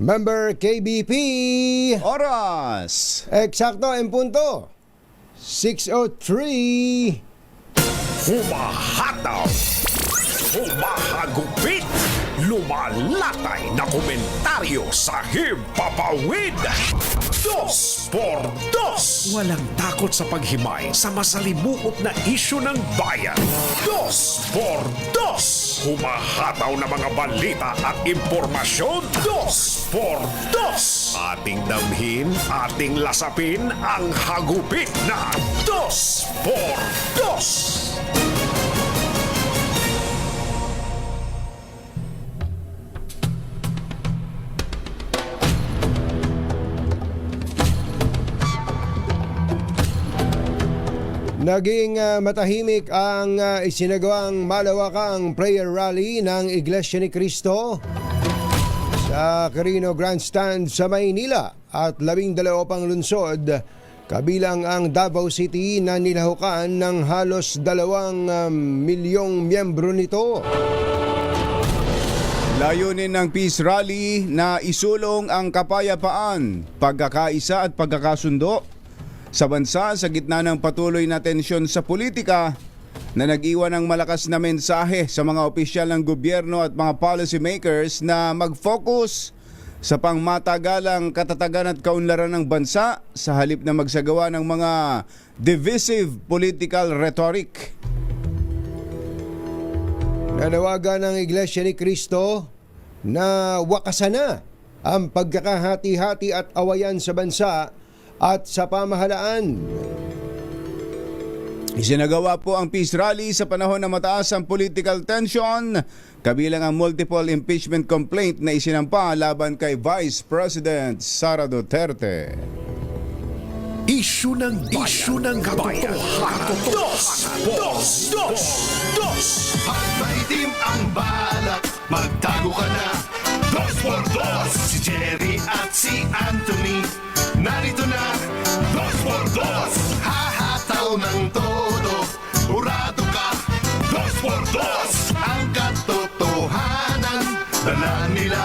Member KBP. Oras! Eksakto en punto. 6:03. Humahataw, humahagupit, lumalatay na komentaryo sa himpapawid. Dos por dos. Walang takot sa paghimay sa masalimuot na isyu ng bayan. Dos por dos. Humahataw na mga balita at impormasyon. Dos por dos. Ating damhin, ating lasapin ang hagupit na Dos por Dos. Naging matahimik ang isinagawang malawakang prayer rally ng Iglesia ni Cristo sa Quirino Grandstand sa Maynila at 12 pang lungsod, kabilang ang Davao City na nilahukan ng halos 2 milyong miyembro nito. Layunin ng Peace Rally na isulong ang kapayapaan, pagkakaisa at pagkakasundo sa bansa sa gitna ng patuloy na tensyon sa politika na nag-iwan ng malakas na mensahe sa mga opisyal ng gobyerno at mga policy makers na mag-focus sa pangmatagalang katatagan at kaunlaran ng bansa sa halip na magsagawa ng mga divisive political rhetoric. Nanawagan ng Iglesia ni Cristo na wakasan na ang pagkakahati-hati at awayan sa bansa at sa pamahalaan. Isinagawa po ang Peace Rally sa panahon na mataas ang political tension, kabilang ang multiple impeachment complaint na isinampa laban kay Vice President Sara Duterte. Isyu ng bayan. Dos por Dos. Dos. Pag maitim ang balak, magtago ka na. Dos por dos. Si Jerry at si Anthony, narito na. Dos por dos. Hahataw ng todo, urado ka. Dos por dos. Ang katotohanan, dala nila.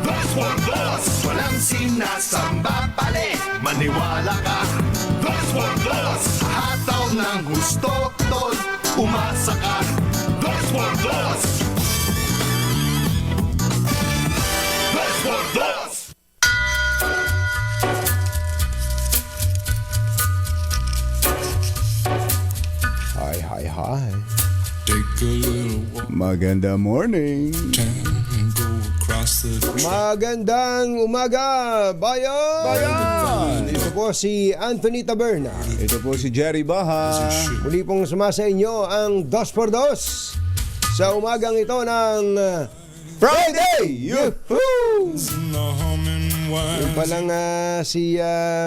Dos por dos. Walang sinasamba pali, maniwala ka. Dos por dos. Hataw ng gusto, tol, umasa ka. Dos por dos. Dos por dos. Hi. Take a little walk Maganda morning. and go across the Magandang umaga, bayan! Ito po si Anthony Taberna. Ito po si Jerry Baha. Muli pong sumasa inyo ang 2x2 sa umagang ito ng Friday! Yuhuu! in the humming wine. Yung palang si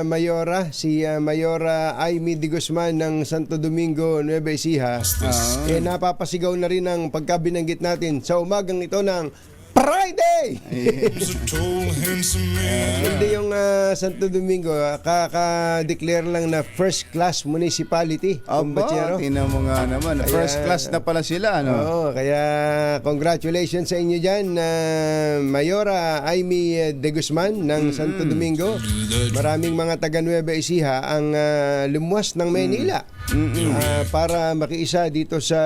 Mayora Aimee de Guzman ng Santo Domingo, Nueva Ecija, napapasigaw na rin ang pagkabinanggit natin sa umagang ito ng Friday! He's a tall, handsome man. Hindi yung Santo Domingo, kaka-declare lang na first class municipality. Aba, tinan mo nga naman. First class na pala sila, no? Oo, kaya congratulations sa inyo dyan, Mayora Aimee de Guzman ng Santo Domingo. Maraming mga taga Nueva Ecija ang lumuwas ng Maynila para makiisa dito sa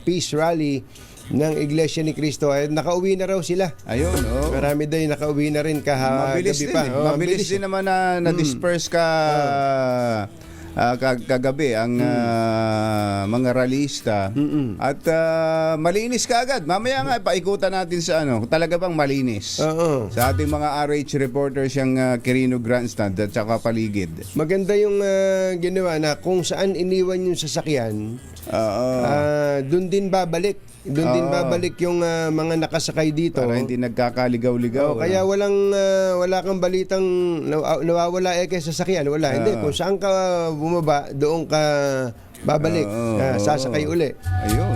Peace Rally ng Iglesia ni Cristo. Nakauwi na raw sila. Ayun, oh. Marami din nakauwi na rin Mabilis gabi din pa. eh. Mabilis din naman na na-disperse kagabi ang mga rallyista. At malinis ka agad. Mamaya nga paikutan natin sa talaga bang malinis. Oo. Sa ating mga RH reporters yung Quirino Grandstand at saka paligid. Maganda yung ginawa na kung saan iniwan yung sasakyan, doon din babalik. Doon din babalik yung mga nakasakay dito. Para hindi nagkakaligaw-ligaw. Kaya wala kang balitang nawawala kay sasakyan. Wala. Hindi. Kung saan ka bumaba, doon ka babalik, sasakay uli. Ayun.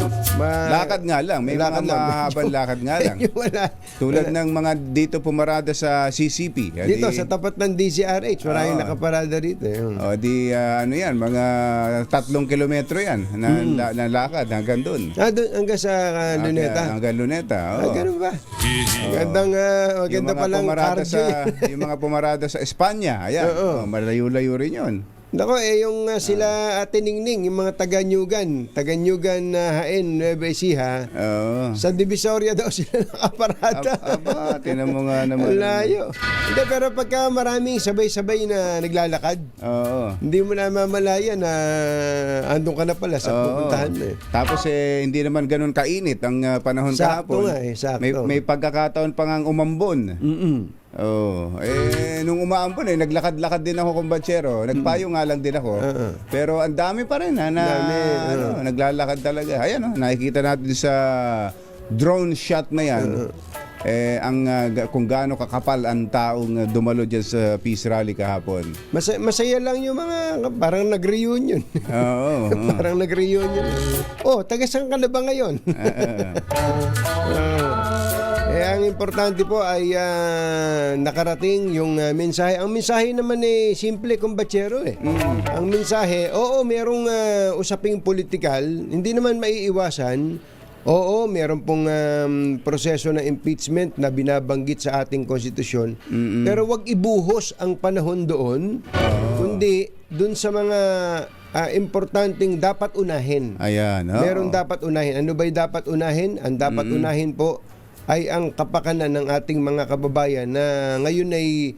Lakad nga lang. May lakad mga lang. mahabang lakad nga lang. Wala. Tulad ng mga dito pumarada sa CCP. Dito, sa tapat ng DCRH, maraming Oo. nakaparada rito. Yun. O di ano yan, mga 3 kilometro yan na lakad hanggang doon. Doon hanggang sa Luneta. Hanggang Luneta. Oo. Ganun ba? Magandang, Yung maganda mga palang pumarada cardio. yung mga pumarada sa Espanya, ayan. Oo. Malayo-layo rin yun. Nako, yung sila Ate Ningning, yung mga taga-Nyugan na Hain, Nueva Ecija, Oo. sa Divisoria daw sila nakaparada. Aba, tinan mo nga naman. Ang layo. Hindi, pero pagka maraming sabay-sabay na naglalakad, Oo. hindi mo na mamalaya na andun ka na pala sa Oo. pupuntahan mo eh. Tapos hindi naman ganun kainit ang panahon Sakto kahapon. nga eh, sakto. May pagkakataon pa ngang umambon. Nung umaambon naglakad-lakad din ako kumbatsero. Nagpayo nga lang din ako. Pero ang dami pa rin naglalakad talaga. Ayan nakikita natin sa drone shot na yan. Kung gaano kakapal ang taong dumalo dyan sa Peace Rally kahapon. Masaya lang yung mga, parang nag-reunion. Oo. Parang nag-reunion. Taga saan ka na ba ngayon? Ang importante po ay nakarating yung mensahe. Ang mensahe naman simple, kumbatsero Ang mensahe, merong usaping politikal, hindi naman maiiwasan. Meron pong proseso ng impeachment na binabanggit sa ating konstitusyon. Pero wag ibuhos ang panahon doon, kundi doon sa mga importanteng dapat unahin. Ayan. Meron dapat unahin. Ano ba'y dapat unahin? Ang dapat unahin po ay ang kapakanan ng ating mga kababayan na ngayon ay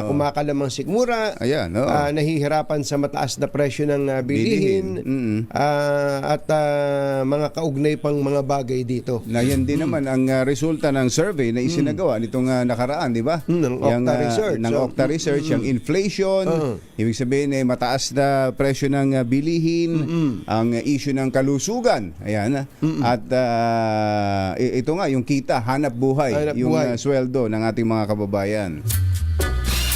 kumakalamang sikmura, Ayan, nahihirapan sa mataas na presyo ng bilihin, at mga kaugnay pang mga bagay dito. Na yan din naman ang resulta ng survey na isinagawa nitong nakaraan, di ba? Ng Okta Research. Ng Okta Research, yung inflation, ibig sabihin mataas na presyo ng bilihin, ang issue ng kalusugan, ayan. At ito nga, yung kita, hanap buhay, yung sweldo ng ating mga kababayan.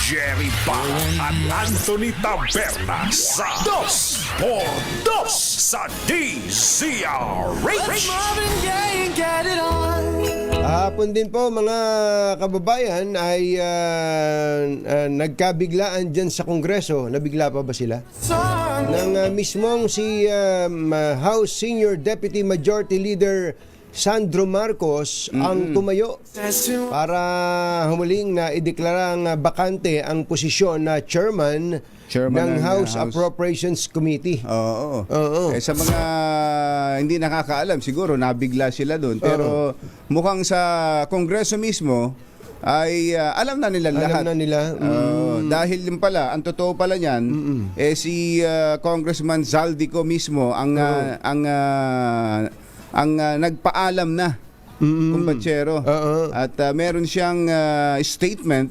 Jerry Bang at Anthony Taberna sa 2x2 sa DZRH. Hapon din po mga kababayan ay nagkabiglaan dyan sa Kongreso. Nabigla pa ba sila? Nang mismong si House Senior Deputy Majority Leader Sandro Marcos ang tumayo para humuling na ideklarang bakante ang posisyon na chairman ng House Appropriations Committee. Oo. Sa mga hindi nakakaalam, siguro nabigla sila doon. Pero mukhang sa Kongreso mismo ay alam na nila lahat. Alam na nila. Dahil din pala, ang totoo pala niyan, si Congressman Zaldico mismo ang nagpaalam na kumbatsero. At meron siyang statement.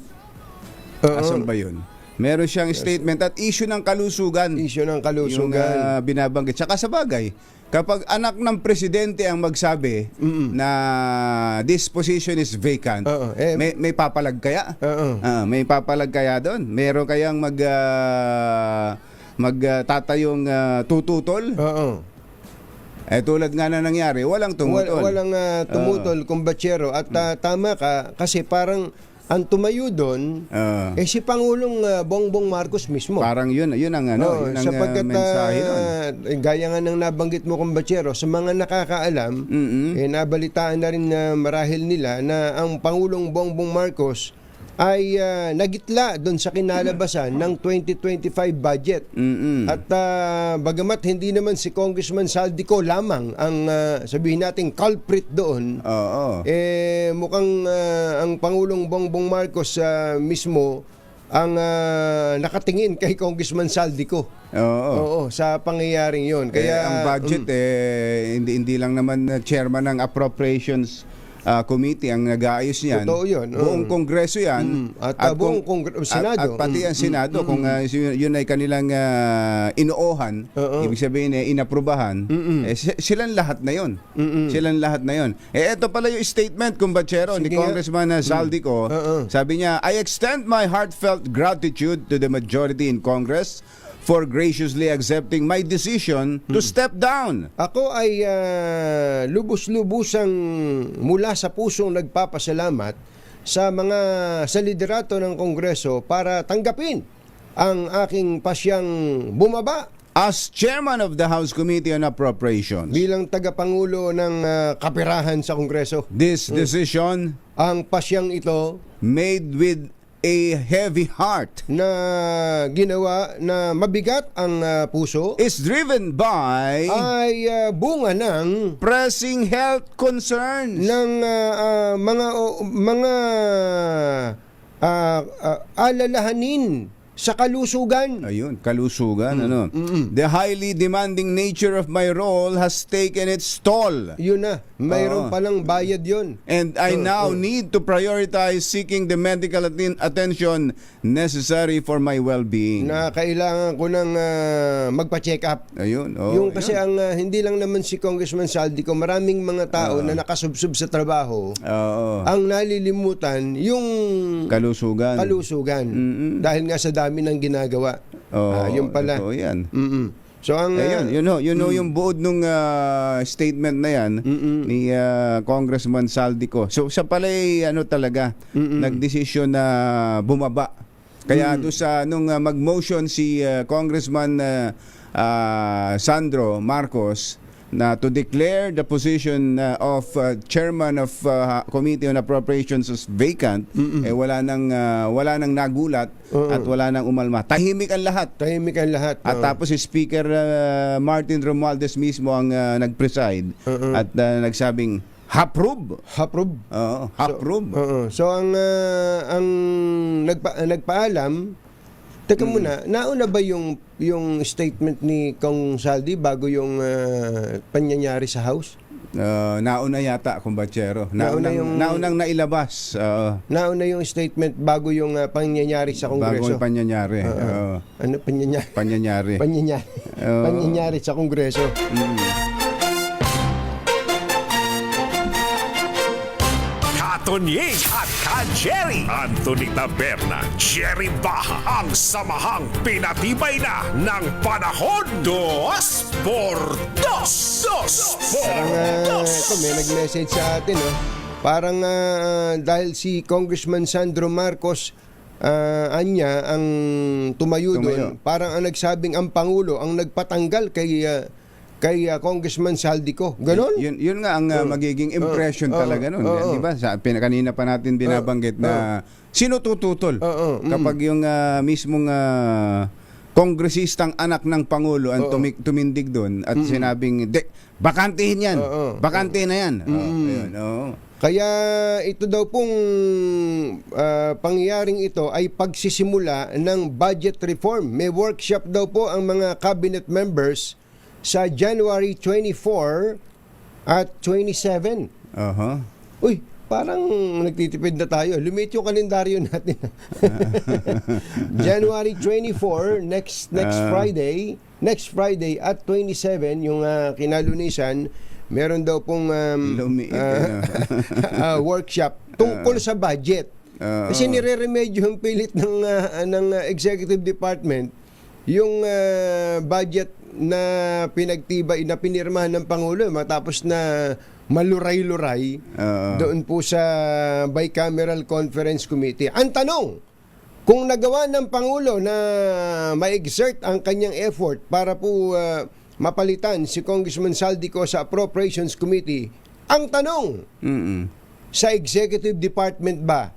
Asan ba yun? Meron siyang statement at issue ng kalusugan. Issue ng kalusugan. Yung binabanggit. Tsaka sa bagay, kapag anak ng presidente ang magsabi na this position is vacant, may papalag kaya? May papalag kaya doon? Meron kayang magtatayong tututol? Tulad nga na nangyari, walang tumutol. Walang tumutol, kumbatsero. At tama ka, kasi parang ang tumayo doon, si Pangulong Bongbong Marcos mismo. Parang yun ang sapagkat, mensahe nun. Gaya nga ng nabanggit mo, kumbatsero, sa mga nakakaalam, nabalitaan na rin marahil nila na ang Pangulong Bongbong Marcos ay nagitla doon sa kinalabasan ng 2025 budget. At bagamat hindi naman si Congressman Zaldico lamang ang sabihin natin culprit doon, mukhang ang Pangulong Bongbong Marcos mismo ang nakatingin kay Congressman Zaldico. Sa pangyayaring yon. Kaya ang budget hindi lang naman chairman ng appropriations committee ang nag-aayos niyan. Totoo yun. Buong kongreso yan. At buong Senado. At pati ang Senado, kung yun ay kanilang inoohan, ibig sabihin inaprubahan, silang lahat na yun. Silang lahat na yun. Ito pala yung statement, kumbatsero, ni Congressman Zaldico. Sabi niya, I extend my heartfelt gratitude to the majority in Congress for graciously accepting my decision to step down. Ako ay lubos-lubusang mula sa pusong nagpapasalamat sa liderato ng Kongreso para tanggapin ang aking pasyang bumaba As chairman of the House Committee on Appropriations, bilang tagapangulo ng kapirahan sa Kongreso. this decision Ang pasyang ito made with a heavy heart na ginawa na mabigat ang puso is driven by ay bunga ng pressing health concerns. mga alalahanin sa kalusugan. Ayun, kalusugan, ano. The highly demanding nature of my role has taken its toll. Yun na, mayroon palang bayad yun. And I now need to prioritize seeking the medical attention necessary for my well-being. Na kailangan ko ng magpa-check up. Ayun, Yung kasi ang hindi lang naman si Congressman Saldico, maraming mga tao na nakasubsub sa trabaho, ang nalilimutan yung kalusugan. Dahil nga sa dami ng ginagawa. Yun pala. Ito, yan. So ang Yun yung buod nung statement na yan ni Congressman Saldico. So siya pala ay talaga nagdesisyon na bumaba. Kaya doon sa nung mag-motion si Congressman Sandro Marcos na to declare the position of chairman of Committee on Appropriations as vacant, wala nang nagulat at wala nang umalma. Tahimik ang lahat. At tapos si Speaker Martin Romualdez mismo ang nag-preside at nagsabing approve. Approve. So ang nagpaalam. Teka muna, nauna ba yung statement ni Kong Saldi bago yung panyanyari sa House? Nauna yata, kumbachero. Naunang nailabas. Nauna yung statement bago yung pangyayari sa Kongreso. Bago yung panyanyari. Ano panyanyari? Panyanyari. Panyanyari sa Kongreso. Tonying at Jerry Anthony Taberna, Jerry Baha, ang samahang pinatibay na ng panahon. 2x2. Ito, may nag-message sa atin. Parang dahil si Congressman Sandro Marcos anya ang tumayo doon, parang ang nagsabing ang Pangulo ang nagpatanggal kay Congressman Saldico. Ganon? Yun nga ang magiging impression talaga nun. Di ba? Kanina pa natin binabanggit na sino tututol kapag yung mismong kongresistang anak ng Pangulo ang tumindig doon at sinabing, bakantihin yan. Bakante na yan. Kaya ito daw pong pangyayaring ito ay pagsisimula ng budget reform. May workshop daw po ang mga cabinet members sa January 24 at 27. Uy, parang nagtitipid na tayo. Lumit yung kalendaryo natin. January 24, next Friday at 27, yung kinalunisan, meron daw pong workshop tungkol sa budget. Kasi nire-remedyo ang pilit ng Executive Department yung budget na pinagtibay na pinirmahan ng Pangulo matapos na maluray-luray doon po sa Bicameral Conference Committee. Ang tanong, kung nagawa ng Pangulo na ma-exert ang kanyang effort para po mapalitan si Congressman Saldico sa Appropriations Committee, ang tanong, sa Executive Department ba,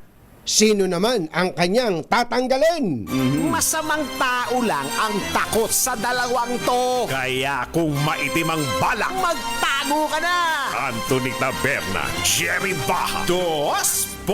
sino naman ang kanyang tatanggalin? Masamang tao lang ang takot sa dalawang to. Kaya kung maitim ang balak, magtago ka na. Anthony Taberna, Jerry Baha, 2x2.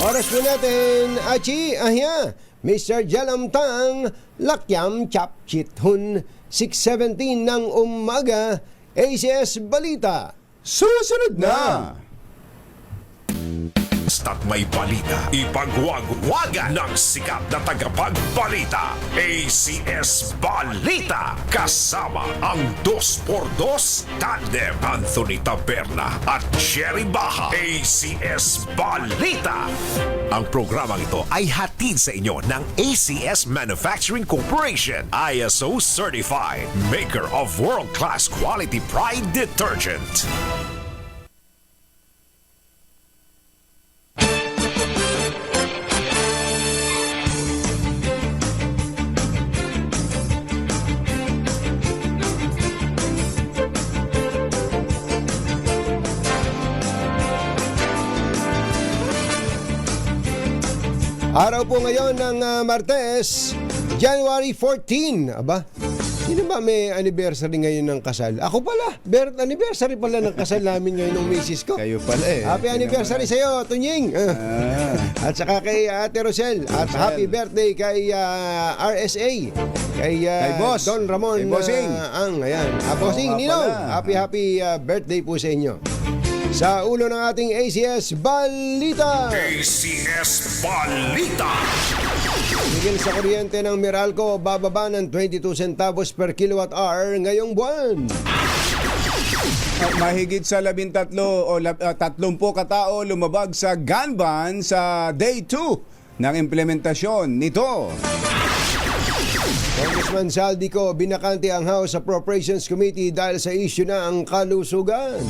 Oras po natin, Achi, ahya, Mr. Jalamtang, Lakyam Chapchithun, 6:17 ng umaga, ACS Balita. Susunod na! Basta't may balita, ipagwagwagan ng sikat na tagapagbalita. ACS Balita. Kasama ang 2x2 tandem Anthony Taberna at Jerry Baha. ACS Balita. Ang programang ito ay hatid sa inyo ng ACS Manufacturing Corporation, ISO certified, maker of world-class quality Pride detergent. Araw po ngayon ng Martes, January 14. Aba, sino ba may anniversary ngayon ng kasal? Ako pala, anniversary pala ng kasal namin ngayon ng misis ko. Kayo pala eh. Happy anniversary sa iyo, Tunying. At saka kay Ate Rosel. At happy birthday kay RSA. Kay Boss. Don Ramon. Kay Bossing. Ayan. Bossing, nga Ninong. pala. Happy birthday po sa inyo. Sa ulo ng ating ACS Balita. ACS Balita. Tigil sa kuryente ng Meralco, bababa ng 22 centavos per kilowatt-hour ngayong buwan. At mahigit sa 13 o 30 katao lumabag sa gun ban sa day 2 ng implementasyon nito. Congressman Saldico, binakante ang House Appropriations Committee dahil sa issue na ang kalusugan.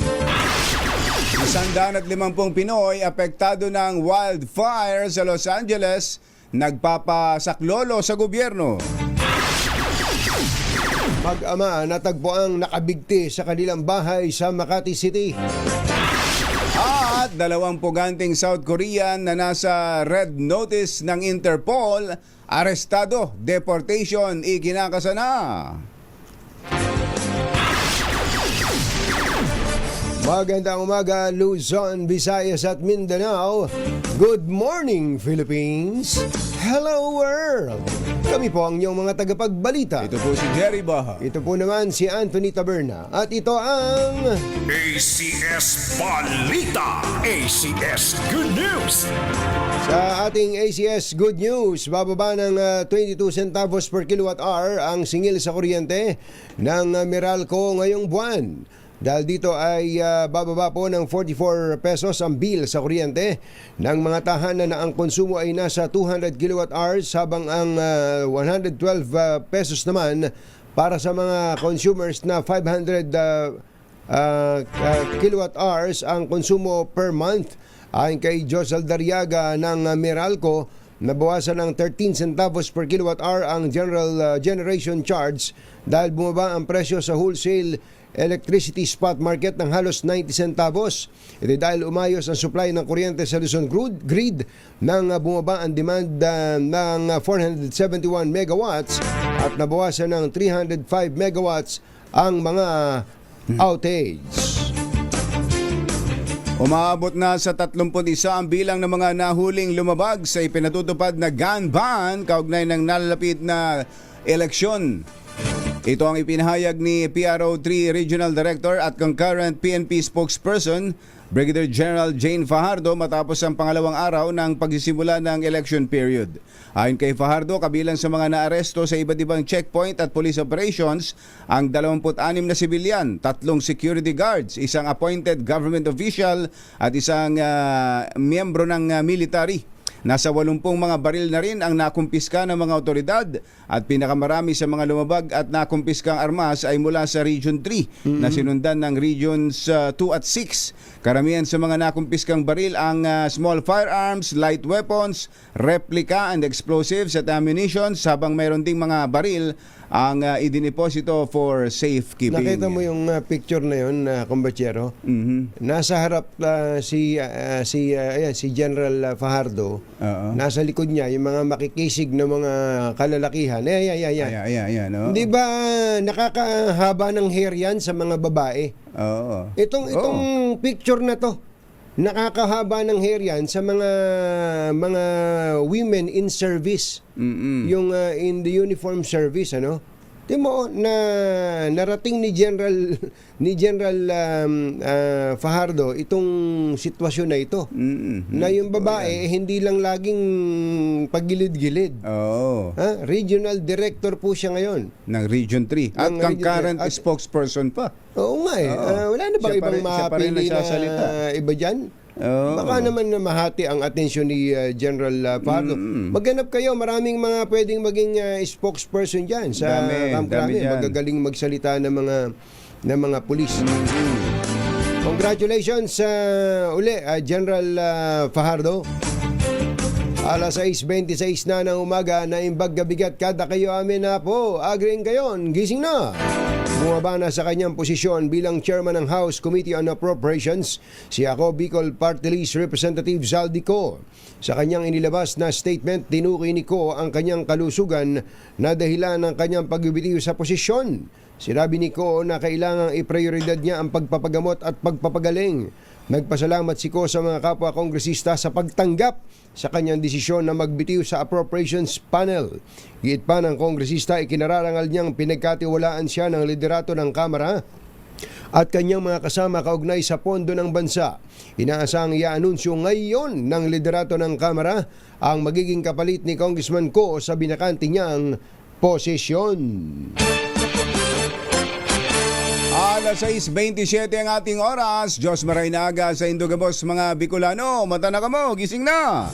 150 Pinoy apektado ng wildfire sa Los Angeles, nagpapasaklolo sa gobyerno. Mag-ama natagpo ang nakabigti sa kanilang bahay sa Makati City. At 2 puganting South Korean na nasa red notice ng Interpol, arestado, deportation, ikinakasa na. Magandang umaga, Luzon, Visayas at Mindanao. Good morning, Philippines. Hello, world. Kami po ang inyong mga tagapagbalita. Ito po si Jerry Baha. Ito po naman si Anthony Taberna. At ito ang... ACS Balita. ACS Good News. Sa ating ACS Good News, bababa ng 22 centavos per kilowatt-hour ang singil sa kuryente ng Meralco ngayong buwan. Dahil dito ay bababa po ng 44 pesos ang bill sa kuryente ng mga tahanan na ang konsumo ay nasa 200 kilowatt hours habang ang 112 pesos naman para sa mga consumers na 500 kilowatt hours ang konsumo per month. Ayon kay Josel Dariaga ng Meralco, nabawasan ng 13 centavos per kilowatt hour ang generation charge dahil bumaba ang presyo sa wholesale electricity spot market ng halos 90 centavos. Ito dahil umayos ang supply ng kuryente sa Luzon grid nang bumaba ang demand ng 471 megawatts at nabawasan ng 305 megawatts ang mga outage. Umaabot na sa 31 ang bilang ng mga nahuling lumabag sa ipinatutupad na gun ban kaugnay ng nalalapit na eleksyon. Ito ang ipinahayag ni PRO3 Regional Director at concurrent PNP spokesperson Brigadier General Jane Fajardo matapos ang pangalawang araw ng pagsisimula ng election period. Ayon kay Fajardo, kabilang sa mga naaresto sa iba't ibang checkpoint at police operations ang 26 na sibilyan, 3 security guards, isang appointed government official at isang miyembro ng military. Nasa 80 mga baril na rin ang nakumpiska ng mga otoridad at pinakamarami sa mga lumabag at nakumpiskang armas ay mula sa Region 3 na sinundan ng Regions 2 at 6. Karamihan sa mga nakumpiskang baril ang small firearms, light weapons, replica and explosives at ammunitions habang mayroon ding mga baril ang idiniposito for safekeeping. Nakita mo yung picture na yun, kumbachero? Nasa harap si General Fajardo. Nasa likod niya yung mga makikisig na mga kalalakihan. Ayan, no? Di ba nakakahaba ng hair yan sa mga babae? Oo. Itong picture na to, nakakahaba ng hair yan sa mga women in service. Yung in the uniform service, ano? Di mo na narating ni General Fajardo itong sitwasyon na ito. Na yung babae hindi lang laging paggilid-gilid. Oo. Regional director po siya ngayon. Ng Region 3. At Ng kang Region current 3. At- spokesperson pa. Oo nga eh. Oo. Wala na bang Siya pa ibang rin- siya pa rin mapili nagsasalita. na iba dyan? Oo. Baka naman na mahati ang atensyon ni General Fajardo. Maghanap kayo, maraming mga pwedeng maging spokesperson dyan sa Dami Camp Crame. dyan. Magagaling magsalita ng mga pulis. Congratulations uli General Fajardo. Alas 6:26 na ng umaga na imbag gabigat kada kayo amin na po. Agreeing kayon, gising na. Bumaba na sa kanyang posisyon bilang chairman ng House Committee on Appropriations si ako Bicol Party List Representative Zaldi Co. Sa kanyang inilabas na statement, tinukoy ni Co ang kanyang kalusugan na dahilan ng kanyang pagbibitiw sa posisyon. Sinabi ni Co na kailangang iprioridad niya ang pagpapagamot at pagpapagaling. Nagpasalamat si Co sa mga kapwa kongresista sa pagtanggap sa kanyang desisyon na magbitiw sa Appropriations Panel. Giit pa ng kongresista, ikinararangal niyang pinagkatiwalaan siya ng liderato ng Kamara at kanyang mga kasama kaugnay sa pondo ng bansa. Inaasang i-anunsyo ngayon ng liderato ng Kamara ang magiging kapalit ni Congressman Co sa binakante niyang posisyon. Alas 6:27 ang ating oras. Diyos maray na aga sa Indogabos mga Bicolano. Mata na kamo, gising na.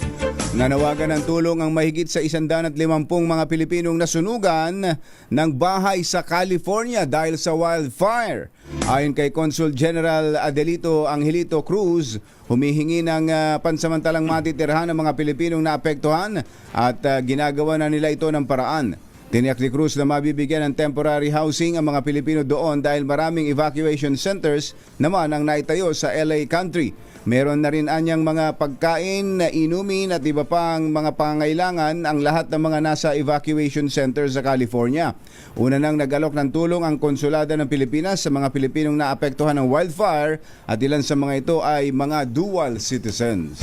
Nanawagan ng tulong ang mahigit sa 150 mga Pilipinong nasunugan ng bahay sa California dahil sa wildfire. Ayon kay Consul General Adelito Angelito Cruz, humihingi ng pansamantalang matitirhan ng mga Pilipinong naapektuhan at ginagawa na nila ito ng paraan. Tiniyak ni Cruz na mabibigyan ng temporary housing ang mga Pilipino doon dahil maraming evacuation centers naman ang naitayo sa LA country. Meron na rin anyang mga pagkain, inumin at iba pang mga pangangailangan ang lahat ng mga nasa evacuation centers sa California. Una nang nag-alok ng tulong ang Konsulada ng Pilipinas sa mga Pilipinong naapektuhan ng wildfire at ilan sa mga ito ay mga dual citizens.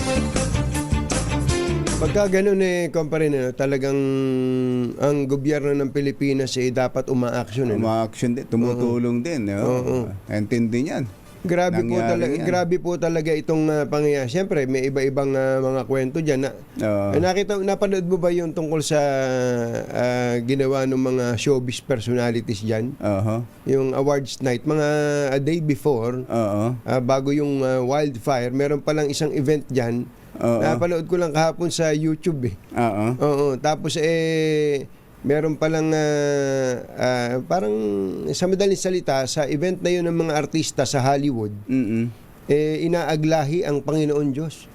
Pagka ganun kumpare talagang ang gobyerno ng Pilipinas dapat umaaksyon. Uma-action din, tumutulong din. Intindi niyan. Grabe po talaga itong pangyayari. Siyempre, may iba-ibang mga kwento diyan. Napanood mo ba yung tungkol sa ginawa ng mga showbiz personalities diyan? Yung awards night, mga a day before, bago yung wildfire, meron palang isang event diyan. Napanood ko lang kahapon sa YouTube Oo. Tapos meron palang parang sa madaling salita sa event na yun ng mga artista sa Hollywood. Inaaglahi ang Panginoon Diyos.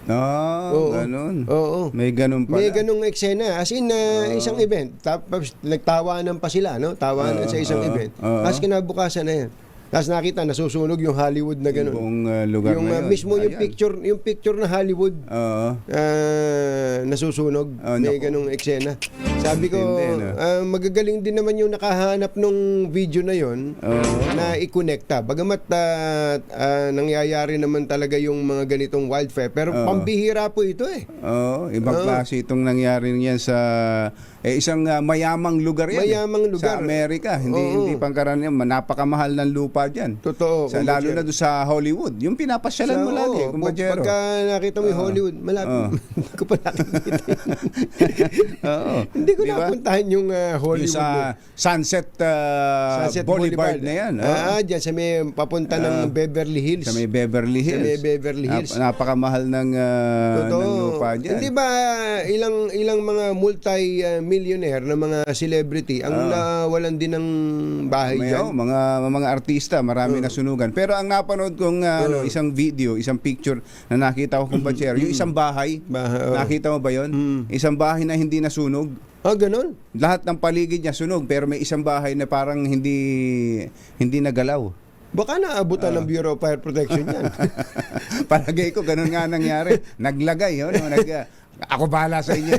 Ganun. Oo. May ganun pala. May ganung eksena. As in, isang event. Tapos nagtawanan pa sila, no? Tawanan sa isang event. Tapos kinabukasan na yan. Tapos nakita, nasusunog yung Hollywood na gano'n. Buong lugar yung, na yun. mismo yung picture na Hollywood nasusunog. May ganung eksena. Sabi ko, magagaling din naman yung nakahanap nung video na yon na i-connecta. Bagamat nangyayari naman talaga yung mga ganitong wildfire. Pero pambihira po ito Ibang klase itong nangyari niyan sa isang mayamang lugar yan. Mayamang lugar. Sa Amerika. Hindi pangkaraniwan. Napakamahal ng lupa dyan. Totoo. Lalo na doon sa Hollywood. Yung pinapasyalan mo lagi. Kumbachero. Pagka nakita mo yung Hollywood, malapit. Hindi ko pa nakikita. Hindi ko napuntahan yung Hollywood. Yung sa Sunset Boulevard na yan. Diyan sa may papunta ng Beverly Hills. Sa may Beverly Hills. Napakamahal ng lupa dyan. Hindi ba ilang mga multi-millionaire na mga celebrity ang nawalan din ng bahay dyan? Mga artista, marami nasunugan. Pero ang napanood kong isang video, isang picture na nakita ko kung Bachero, yung isang bahay, nakita mo ba yon? Isang bahay na hindi nasunog. Ganun? Lahat ng paligid niya sunog, pero may isang bahay na parang hindi nagalaw. Baka naabutan ng Bureau of Fire Protection yan. Palagay ko, ganun nga nangyari. Naglagay, ako bahala sa inyo.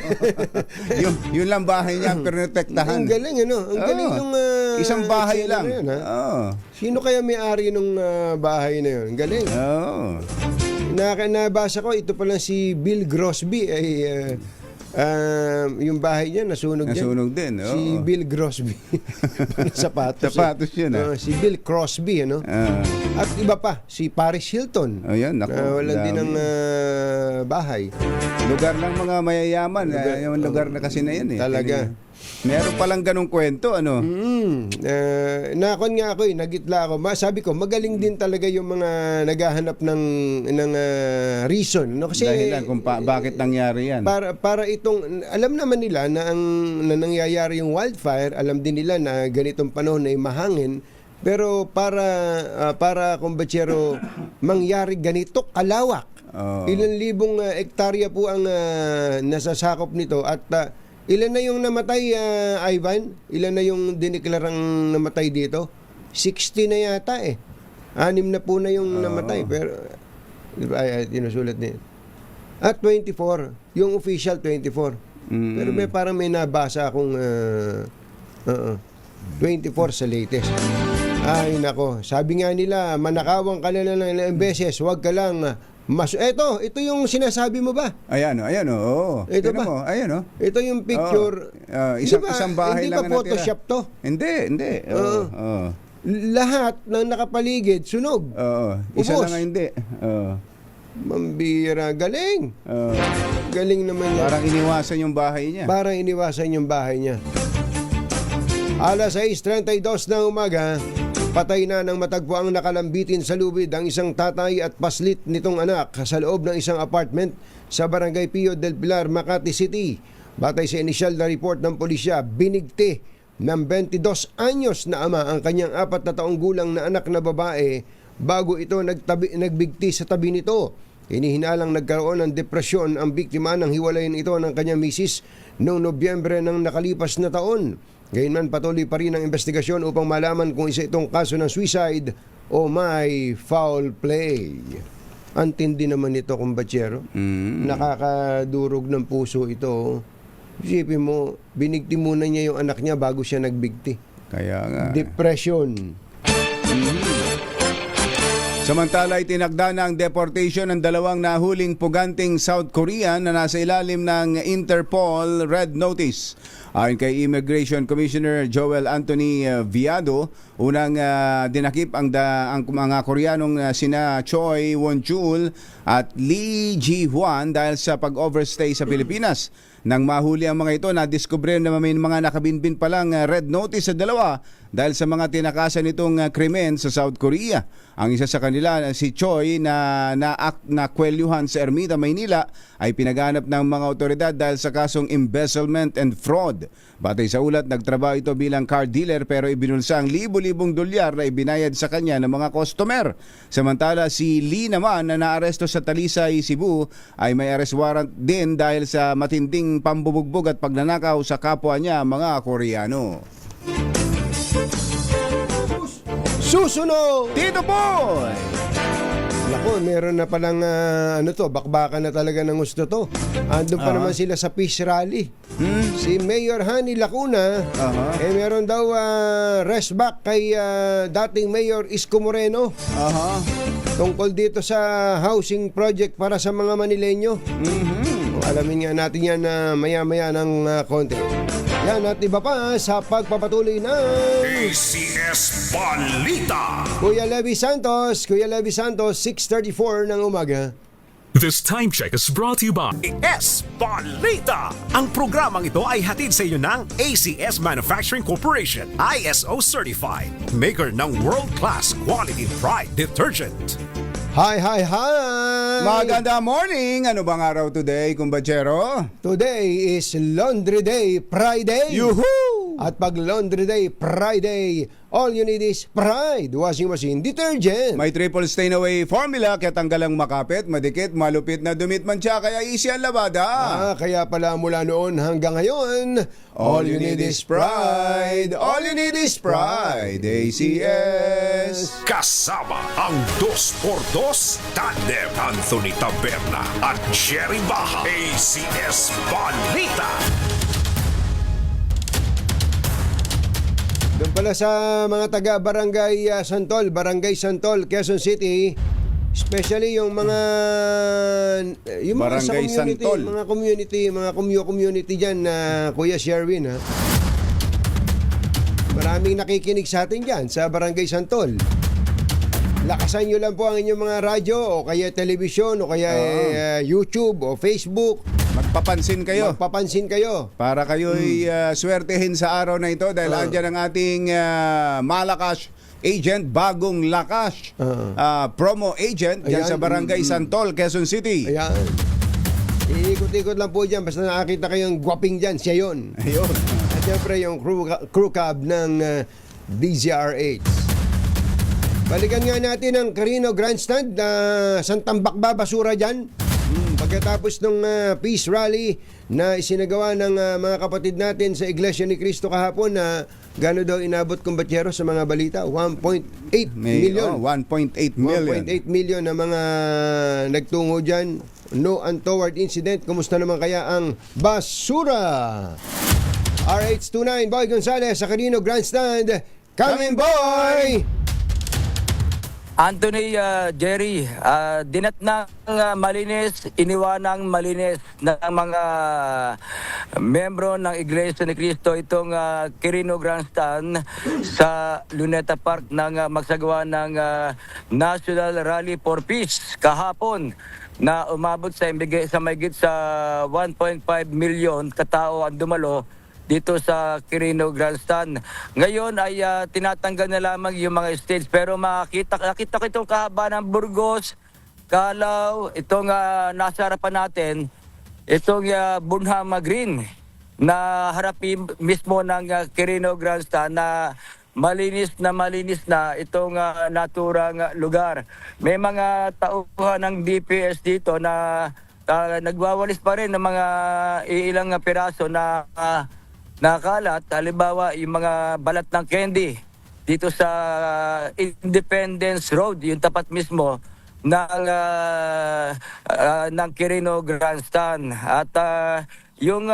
yun lang bahay niya, protektahan. Ang galing, Ang galing yung isang bahay lang. Yun, Sino kaya may-ari nung bahay na yun? Ang galing. Nabasa ko, ito pala si Bill Grosby ay yung bahay niya nasunog din. Nasunog din, oo. Si Bill Crosby. Sapatos. Sapatos yun, Si Bill Crosby, ano? At iba pa, si Paris Hilton. Ayan, naku, Wala din dami. ng bahay. Lugar ng mga mayayaman. Yung lugar na kasi na yan eh. Talaga. Meron palang ganong kwento, ano? Nakon nga ako nagitla ako. Sabi ko, magaling din talaga yung mga naghahanap ng reason. No? Kasi, Dahilan kung bakit nangyari yan. para itong, alam naman nila na nangyayari yung wildfire, alam din nila na ganitong panahon ay mahangin, pero para kumbatsero mangyari ganito kalawak. Oo. Ilan libong hektarya po ang nasasakop nito at ilan na yung namatay, Ivan? Ilan na yung diniklarang namatay dito? 60 na yata eh. 6 na po na yung namatay. Pero, tinusulat niya. At 24. Yung official 24. Pero parang may nabasa akong 24 sa latest. Ay nako, sabi nga nila, manakawang ka na lang ilang beses, huwag ka lang ito yung sinasabi mo ba? Ayan, oo. Ito Tingnan ba? mo, ayan, Ito yung picture. Isang bahay hindi lang ba ang natira. Photoshop to? Hindi. Oo. Lahat ng nakapaligid, sunog. Oo. Isa Ubos. lang nga hindi. Oo. Mambira, galing. Oo. Galing naman yan. Parang iniwasan yung bahay niya. Parang iniwasan yung bahay niya. Alas 6:32 ng umaga, patay na ng matagpo ang nakalambitin sa lubid ang isang tatay at paslit nitong anak sa loob ng isang apartment sa Barangay Pio del Pilar, Makati City. Batay sa inisyal na report ng pulisya, binigti ng 22 anyos na ama ang kanyang 4 na taong gulang na anak na babae bago ito nagbigti sa tabi nito. Hinihinalang nagkaroon ng depresyon ang biktima nang hiwalayin ito ng kanyang misis noong Nobyembre ng nakalipas na taon. Gayunman, patuloy pa rin ang investigasyon upang malaman kung isa itong kaso ng suicide o may foul play. Antindi naman ito, kumbatsero. Nakakadurog ng puso ito. Isipin mo, binigti muna niya yung anak niya bago siya nagbigti. Kaya nga. Depression. Samantala, itinakda na ang deportation ng 2 nahuling puganting South Korean na nasa ilalim ng Interpol Red Notice. Ayon kay Immigration Commissioner Joel Anthony Viado, unang dinakip ang mga Koreanong sina Choi Won-chul at Lee Ji-hwan dahil sa pag-overstay sa Pilipinas. Nang mahuli ang mga ito, nadiskubre na may mga nakabinbin palang red notice sa dalawa dahil sa mga tinakasan nitong krimen sa South Korea. Ang isa sa kanila, si Choi, na kwelyuhan sa Ermita, Maynila, ay pinaganap ng mga otoridad dahil sa kasong embezzlement and fraud. Batay sa ulat, nagtrabaho ito bilang car dealer pero ibinulsa ang libo-libong dolyar na ibinayad sa kanya ng mga customer. Samantala, si Lee naman na naaresto sa Talisay, Cebu, ay may arrest warrant din dahil sa matinding pambubugbog at pagnanakaw sa kapwa niya mga Koreano. Susunod! Tito Boy! Naku, meron na palang bakbakan na talaga ng gusto to. Andun pa naman sila sa peace rally. Si Mayor Hani Lacuna, meron daw rest back kay dating Mayor Isko Moreno. Tungkol dito sa housing project para sa mga Manileño. Alamin nga natin yan maya-maya ng konti. Yan at iba pa sa pagpapatuloy ng ACS Balita. Kuya Levi Santos, 6:34 ng umaga. This time check is brought to you by ACS Balita. Ang programang ito ay hatid sa inyo ng ACS Manufacturing Corporation, ISO certified, maker ng world-class quality pride detergent. Hi! Maganda morning! Ano bang araw today, kumbachero? Today is Laundry Day Friday. Yuhu! At pag Laundry Day Friday, all you need is Pride Washing Machine Detergent. May triple stain away formula kaya tanggalang makapit, madikit, malupit na dumit man siya kaya easy ang labada. Kaya pala mula noon hanggang ngayon, All you need is pride. All you need is pride. ACS. Kasama ang 2x2 Tandem Anthony Taberna at Jerry Baha. ACS Balita. Doon pala sa mga taga Barangay Santol, Quezon City, Especially yung mga sa Barangay community, Santol. mga community diyan na Kuya Sherwin, ha. Maraming nakikinig sa atin diyan sa Barangay Santol. Lakasan nyo lang po ang inyong mga radyo o kaya telebisyon o kaya YouTube o Facebook. Magpapansin kayo. Magpapansin kayo. Para kayo'y swertehin sa araw na ito dahil andyan ang ating malakas agent, bagong lakas promo agent dyan Ayan. sa Barangay Santol, Quezon City. Ayan. Iikot-ikot lang po dyan. Basta nakakita kayong gwaping dyan, siya yun. Ayun. At syempre yung crew cab ng DZRH. Balikan nga natin ang Carino Grandstand. Santambak ba basura dyan? Pagkatapos ng peace rally na isinagawa ng mga kapatid natin sa Iglesia ni Cristo kahapon na gano'n daw inabot kumbatyero sa mga balita? 1.8 million. 1.8 million. 1.8 million na mga nagtungo dyan. No untoward incident. Kumusta naman kaya ang basura? RH29, Boy Gonzales sa Carino Grandstand. Coming, boy! Anthony, Jerry, dinat ng malinis, iniwanang malinis ng mga membro ng Iglesia ni Cristo itong Quirino Grandstand sa Luneta Park ng magsagawa ng National Rally for Peace kahapon na umabot sa mahigit sa 1.5 million katao ang dumalo dito sa Quirino Grandstand. Ngayon ay tinatanggal na lamang yung mga stage pero nakita ko itong kahaba ng Burgos, Calao, itong nasa harapan natin, itong Bunhama Green na harapin mismo ng Quirino Grandstand na malinis na itong naturang lugar. May mga tauhan ng DPS dito na nagwawalis pa rin ng mga ilang piraso na nakalat, halimbawa yung mga balat ng candy dito sa Independence Road, yung tapat mismo ng Quirino Grandstand. At yung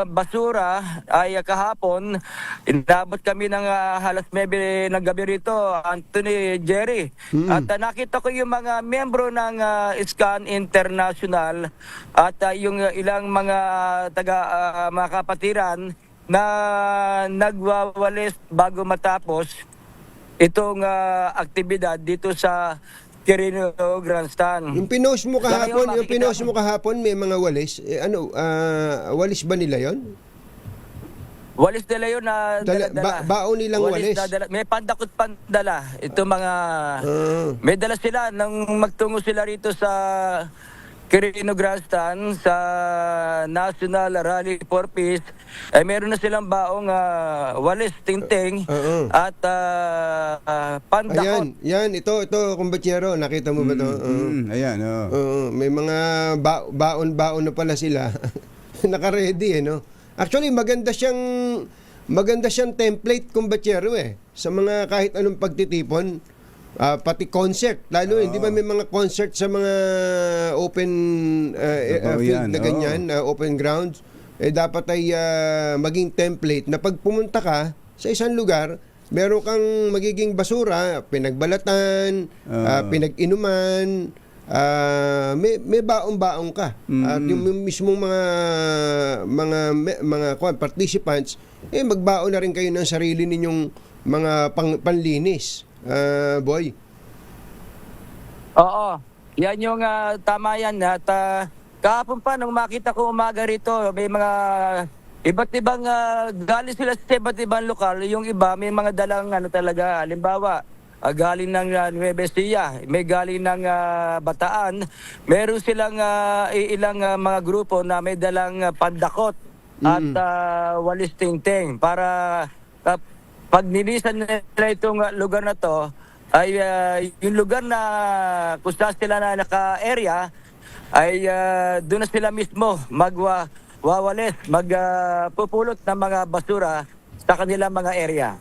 basura ay kahapon, inabot kami ng halas 9 ng gabi rito, Anthony, Jerry. At nakita ko yung mga membro ng SCAN International at yung ilang mga mga kapatiran na nagwawalis bago matapos itong aktibidad dito sa Quirino Grandstand. Yung pinost mo kahapon, Kaya may mga walis. Walis ba nila 'yon? Walis nila yun na dala. Baon nilang walis. May pandakot pandala. Ito mga may dala sila nang magtungo sila rito sa Quirino Grandstand sa National Rally for Peace. Ay meron na silang baong walis, tingting at pandakot. Yan, ito kumbatyero, nakita mo ba 'to? Ayan, May mga baon-baon na pala sila. Naka-ready no. Actually maganda siyang template kumbatyero sa mga kahit anong pagtitipon. Pati concert, lalo hindi ba may mga concert sa mga open field na ganyan, open grounds, dapat ay maging template na pag pumunta ka sa isang lugar, meron kang magiging basura, pinagbalatan, pinag-inuman, may baong-baong ka. At yung mismong mga participants, magbaon na rin kayo ng sarili ninyong mga panlinis. Boy. Oo. Yan yung tama yan. At kahapon pa nung makita ko umaga rito, may mga iba't ibang galing sila sa iba't ibang lokal. Yung iba may mga dalang talaga. Halimbawa, galing ng Nueva Ecija, may galing ng Bataan. Meron silang ilang mga grupo na may dalang pandakot at walis tingting para pag nilisan nila itong lugar na to, ay yung lugar na kung saan sila na naka-area, ay doon na sila mismo magwawalis, magpupulot ng mga basura sa kanilang mga area.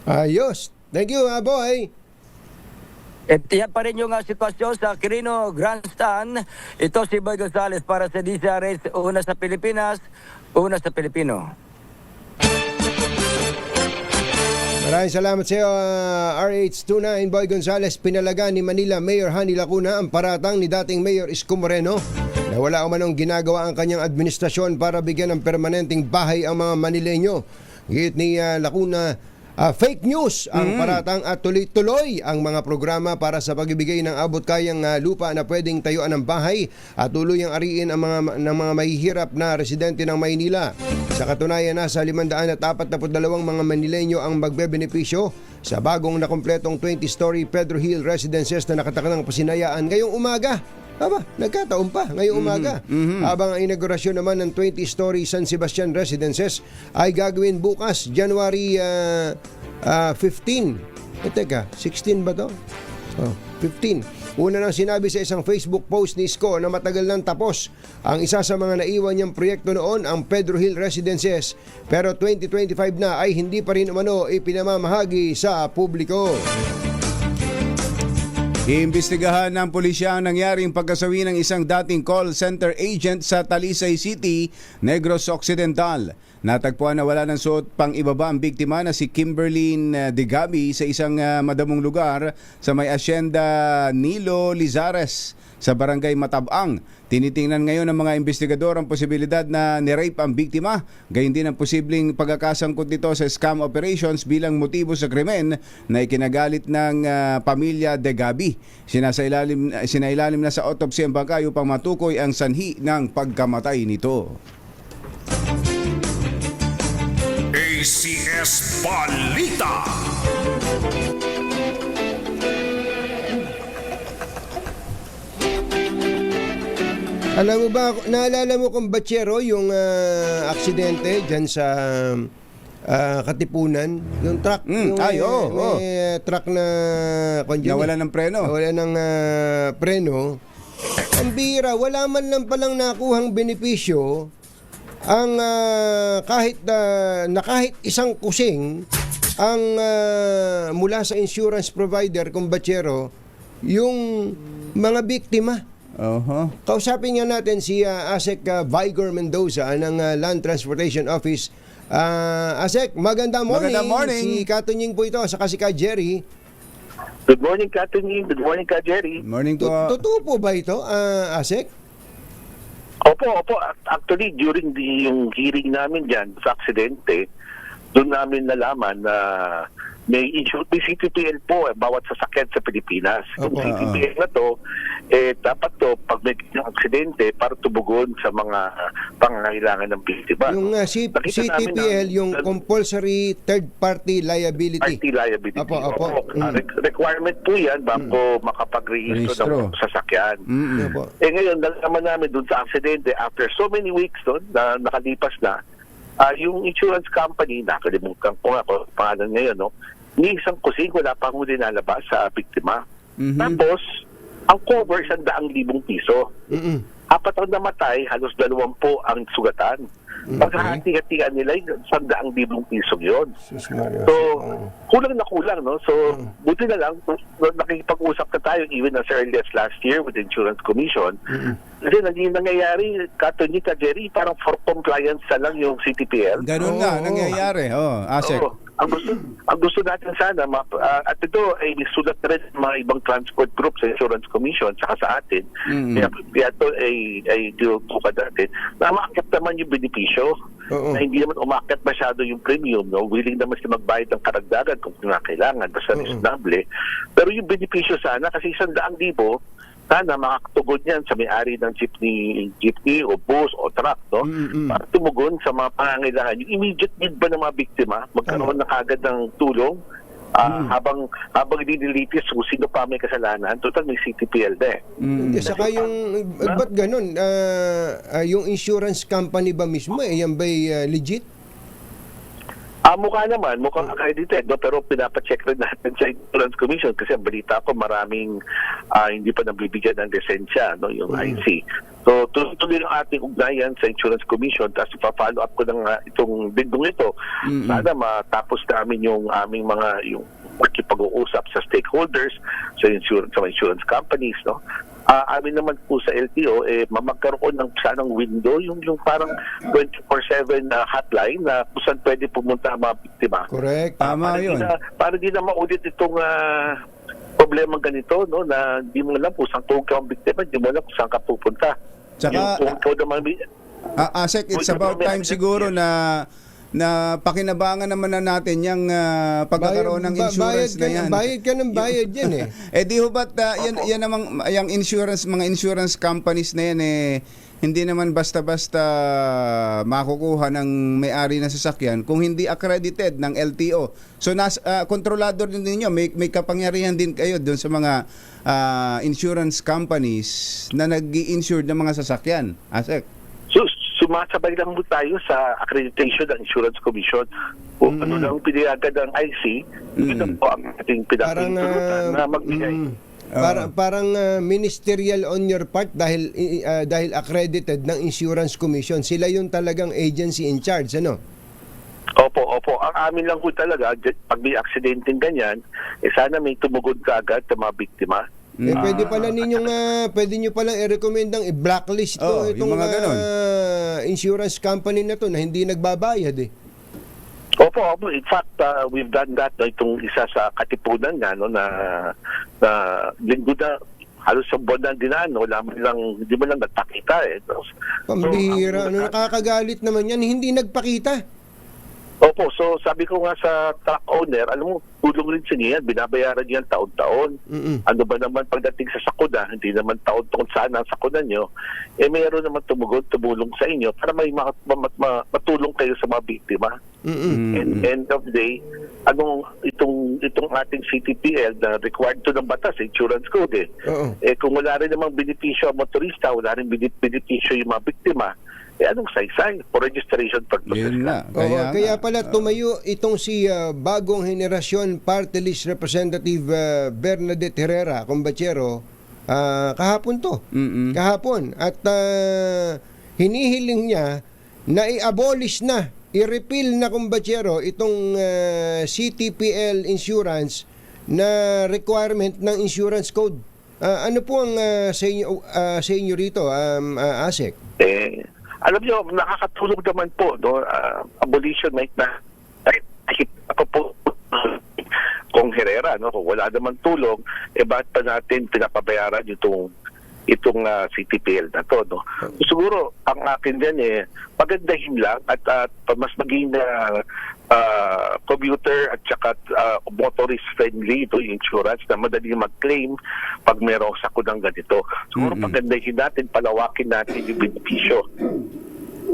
Ayos. Thank you, boy. At yan pa rin yung sitwasyon sa Quirino Grandstand. Ito si Boy Gonzales para sa DZRH, una sa Pilipinas, una sa Pilipino. Maraming salamat sa iyo, RH29 Boy Gonzales. Pinalaga ni Manila Mayor Hani Lacuna ang paratang ni dating Mayor Isko Moreno na wala umanong ginagawa ang kanyang administrasyon para bigyan ng permanenteng bahay ang mga Manileño. Git ni Lacuna, fake news ang paratang at tuloy-tuloy ang mga programa para sa pagbibigay ng abot-kayang lupa na pwedeng tayuan ng bahay at tuluyang ariin ang mga mahihirap na residente ng Maynila. Sa katunayan, nasa 542 mga Manileño ang magbebenepisyo sa bagong nakumpletong 20-story Pedro Hill Residences na nakatakdang pasinayaan ngayong umaga. Nagkataon pa ngayong umaga. Habang ang inaugurasyon naman ng 20-story San Sebastian Residences ay gagawin bukas, January 15. Teka, 16 ba to? 15. Una nang sinabi sa isang Facebook post ni Isko na matagal nang tapos ang isa sa mga naiwan niyang proyekto noon, ang Pedro Hill Residences. Pero 2025 na ay hindi pa rin umano ipinamamahagi sa publiko. Iimbestigahan ng pulisya ang nangyaring pagkasawi ng isang dating call center agent sa Talisay City, Negros Occidental. Natagpuan na wala ng suot pang ibaba ang biktima na si Kimberly De Gabi sa isang madamong lugar sa may asyenda Nilo Lizares sa barangay Matabang. Tinitingnan ngayon ng mga investigador ang posibilidad na nirape ang biktima, gayon din ang posibleng pagkakasangkot nito sa scam operations bilang motibo sa krimen na ikinagalit ng pamilya De Gabi. Sinailalim na sa autopsy ang bangkay upang matukoy ang sanhi ng pagkamatay nito. ACS Balita. Alam mo ba, naalala mo kung Batsero yung aksidente dyan sa Katipunan? Yung truck, yung truck na nawala ng preno. Nawala ng preno. Ang bira, wala man lang palang nakuhang benepisyo ang kahit isang kusing ang mula sa insurance provider kung Batsero yung mga biktima. Kausapin nga natin si ASEC Vigor Mendoza ng Land Transportation Office. ASEC, magandang morning. Magandang morning. Si Katunying po ito, saka si Ka Jerry. Good morning, Katunying. Good morning, Ka Jerry. Morning po. Totoo po ba ito, ASEC? Opo. Actually, during yung hearing namin dyan sa aksidente, doon namin nalaman na may CTPL po bawat sasakyan sa Pilipinas. Yung CTPL na to, dapat to, pag may aksidente, para tumugon sa mga pangangailangan ng biktima. Yung CTPL, yung Compulsory Third Party Liability. Party liability. Opo. Requirement po yan bago makapag-rehistro ng sasakyan. Ngayon, nalaman namin doon sa aksidente, after so many weeks na nakalipas na, yung insurance company, nakalimutan ko nga kung pangalan ngayon, ni isang kusing wala pang dinalabas sa biktima. Tapos, ang cover 100,000 piso. Apat ang namatay, halos 20 ang sugatan. Paghahati-hatian nila yung 100,000 piso yun. So, kulang na kulang, no? So, buti na lang, nakikipag-usap na tayo even as early as last year with the Insurance Commission. Kasi nangyayari, Katunying, Ka Jerry, parang for compliance na lang yung CTPL. Ganun nga, nangyayari. ASEC. Ang gusto natin sana, at ito ay sulat na rin ng mga ibang transport groups sa Insurance Commission saka sa atin, kaya ito ay dinutukan natin, na makakit naman yung benepisyo, na hindi naman umakit masyado yung premium, willing naman sila magbayad ng karagdagan kung kailangan, basta reasonable. Pero yung benepisyo sana, kasi 100,000, sana makakatugon yan sa may-ari ng jeepney o bus o truck, para tumugon sa mga pangangailangan. Yung immediate need ba ng mga biktima, magkaroon na kagad ng tulong, habang dinilitis kung sino pa may kasalanan, total may CTPL na Saka yung, ba't ganun? Yung insurance company ba mismo, yan ba'y legit? Mukha naman, mukhang accredited, pero pinapacheck rin natin sa Insurance Commission kasi ang balita ko maraming hindi pa nabibigyan ng lisensya, yung IC. So, tuloy ang ating ugnayan sa Insurance Commission, tapos ipa-follow up ko ng itong bindong ito. Sana matapos namin yung aming mga yung pag-uusap sa stakeholders, sa insurance companies, amin naman po sa LTO, magkaroon ng sanang window, yung parang 24/7 na hotline na kung saan pwede pumunta ang mga biktima. Correct. Tama yun. Para di na maulit itong problema ganito, no, na di mo alam kung saan ka ang biktima, di mo alam kung saan ka pupunta. Tsaka, Yung kung naman, Asek, it's about time siguro na pakinabangan naman na natin yung pagkakaroon ng insurance na yan. Bayad ka ng bayad yan eh. Di ho ba't yan namang yung insurance, mga insurance companies na yan hindi naman basta-basta makukuha ng may-ari ng sasakyan kung hindi accredited ng LTO. So kontrolado din ninyo, may kapangyarihan din kayo doon sa mga insurance companies na nag-i-insure ng mga sasakyan. Asek. sumasabay lang po tayo sa accreditation ng Insurance Commission. Kung ano lang pinayagan ng IC, yun lang po ang ating pinapahintulutan na magbigay. Parang ministerial on your part dahil accredited ng Insurance Commission. Sila yung talagang agency in charge, ano? Opo. Ang amin lang po talaga, pag may aksidenteng ganyan, sana may tumugon ka agad sa mga biktima. Pwede pala ninyong pwede niyo palang i-recommend ang i-blacklist itong yung mga insurance company na to na hindi nagbabayad eh. Opo. In fact, we've done that itong isa sa Katipunan nga no, na linggo na halos sa buwan na dinaan, hindi mo lang nagpakita eh. Pambihira, nakakagalit naman yan, hindi nagpakita. Opo, so sabi ko nga sa truck owner, alam mo, tulong rin sa niyan, binabayaran niyan taon-taon. Ano ba naman pagdating sa sakuna, hindi naman taon-taon saan ang sakuna nyo, mayroon naman tumulong sa inyo para may matulong kayo sa mga biktima. And end of the day, itong ating CTPL na required to ng batas, insurance code kung wala rin namang benepisyo ang motorista, wala rin benepisyo yung mga biktima, anong saysay for registration purposes. Yun na. Kaya pala tumayo itong si bagong henerasyon party list representative Bernadette Herrera Combachero kahapon to. Kahapon. At hinihiling niya na i-abolish na, i-repeal na Combachero itong CTPL insurance na requirement ng insurance code. Ano po ang sa inyo rito, Asek? Alam niyo, nakakatulong naman po, no? Abolition might na ako po kung Herrera, no? Kung wala naman tulong, bakit pa natin pinapabayaran itong CTPL na to, no? Siguro, ang akin din pagandahin lang at mas maging commuter at saka motorist friendly ito yung insurance na madali mag-claim pag merong sakunang ganito. Siguro pagandahin natin, palawakin natin yung benepisyo.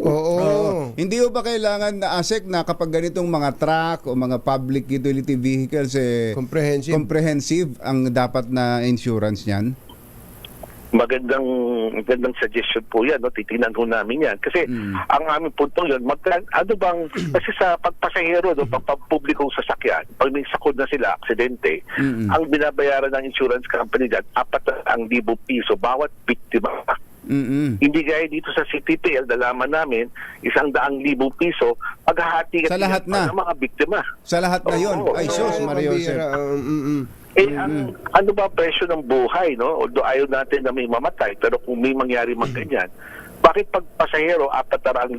Oo. Hindi ba kailangan na Asek na kapag ganitong mga truck o mga public utility vehicles comprehensive ang dapat na insurance niyan? Magandang suggestion po yan, no? Titingnan ho namin yan. Kasi ang aming punto yun, kasi sa pagpasahero, no, pagpublikong sasakyan, pag may sakod na sila, aksidente, ang binabayaran ng insurance company dyan, 4,000 piso bawat biktima. Hindi gaya dito sa CTPL, nalaman namin, 100,000 piso, paghahati sa lahat na ng mga biktima. Sa lahat na yun. Ay, sus, Mario Jose. Ano ba presyo ng buhay, no? Although ayaw natin na may mamatay, pero kung may mangyari man ganyan, bakit pag pasahero, 4,000?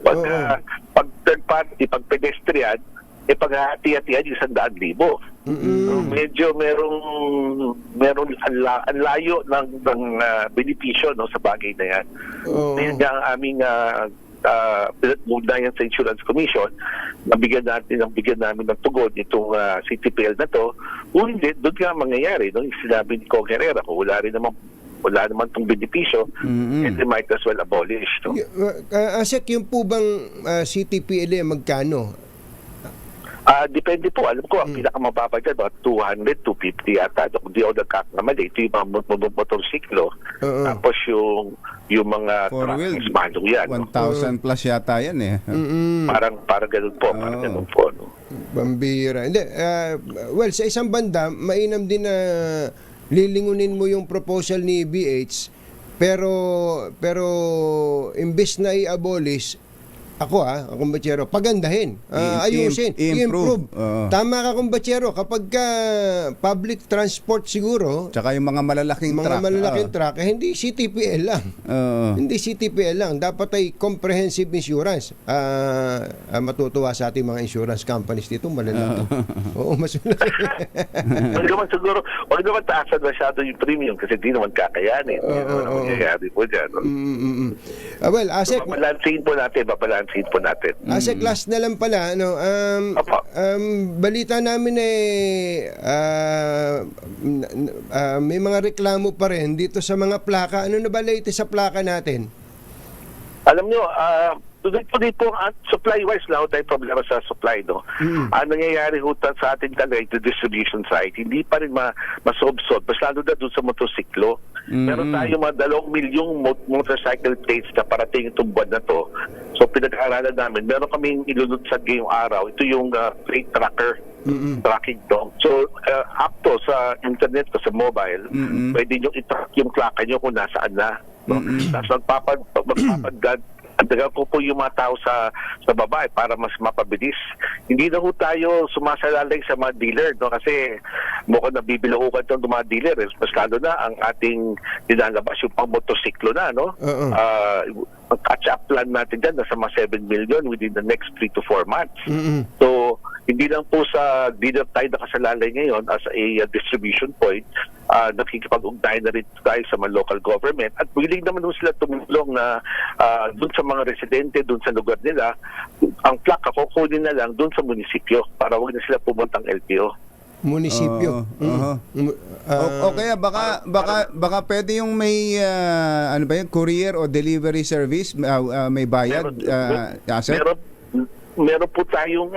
Pag third party, pag pedestrian, paghahati-hatian yung 100,000. So, medyo merong ang layo ng benepisyo, no, sa bagay na yan. Yan ang aming pinagmugnayan sa Insurance Commission, bigyan namin ng tugon itong CTPL na to. Kung hindi, doon nga mangyayari, no? Yung sinabi ni Kong Herrera, kung wala naman itong benepisyo, and they might as well abolish. No? Asek, yung po bang CTPL magkano? Depende po. Alam ko, ang pinakamababa dyan, 200, 250 yata. Kung di ako nagkakamali, ito yung mga motorsiklo. Tapos yung mga trucks, mahalo yan. 1,000 plus yata yan eh. Parang ganun po. Parang ganun po. No? Bambira. Hindi, well, sa isang banda, mainam din na lilingunin mo yung proposal ni BH, pero imbes na i-abolish, kumbatsero, pagandahin, ayusin, improve. Tama ka, kumbatsero, kapag public transport siguro, Tsaka yung mga malalaking truck. hindi CTPL lang. Hindi CTPL lang. Dapat ay comprehensive insurance. Matutuwa sa ating mga insurance companies dito, malalaki. Oo, mas malaki. Huwag naman taasan masyado yung premium kasi di naman kakayanin. Mangyayari po dyan. Well, Asek, Babalansin po natin. Asek, last na lang pala, balita namin may mga reklamo pa rin dito sa mga plaka. Ano na ba latest sa plaka natin? Alam nyo, tuloy-tuloy po supply-wise na tayo problema sa supply, no? Ang nangyayari hutan sa ating talay, the distribution side, hindi pa rin masobsob, mas lalo na doon sa motosiklo. Meron tayo mga 2 milyong motorcycle plates na parating itong buwan na to. So pinag-aaralan namin, meron kaming ilulunsad ngayong araw. Ito yung plate tracker. Tracking to. So, apto sa internet o sa mobile, pwede nyo i-track yung plaka nyo kung nasaan na. No? Tapos magpapadagdag ko po yung mga tao sa babae para mas mapabilis. Hindi na ho tayo sumasalalay sa mga dealer, no? Kasi mukhang nabibilaukan itong mga dealer. Mas lalo na ang ating dinalabas yung pang motosiklo na, no? Ang catch-up plan natin dyan nasa mga 7 million within the next 3 to 4 months. So, hindi lang po sa dealer tayo nakasalalay ngayon as a distribution point, nakikipag-ugnayan na rin tayo sa mga local government at willing naman po sila tumulong na dun sa mga residente, dun sa lugar nila, ang plaka kukunin na lang dun sa munisipyo para wag na sila pumuntang LTO. Munisipyo. O kaya baka pwede yung may ano ba yun, courier o delivery service, may bayad, Asek? Meron po tayong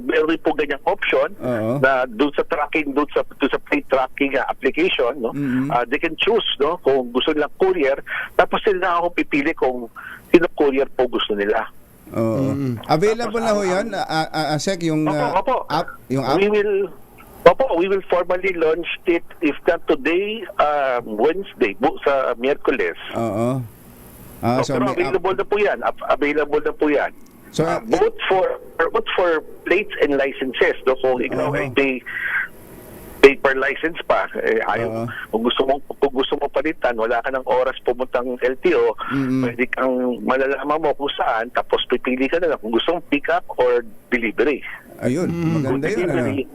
meron po ganyang option na doon sa tracking, doon sa plate tracking application, no? They can choose, no, kung gusto nilang courier, tapos sila na ako pipili kung sino courier po gusto nila. Available na ho 'yon, Asek, yung app, yung app. We will formally launch it if not today, Wednesday, sa Miyerkules. So pero available na po yan. Available na po yan. So, both for plates and licenses. No? Kung ikaw ay paper license pa, kung gusto mo palitan, wala ka ng oras pumuntang LTO, pwede kang malalaman mo kung saan, tapos pipili ka na lang kung gusto mong pick up or delivery. Ayun, maganda yun.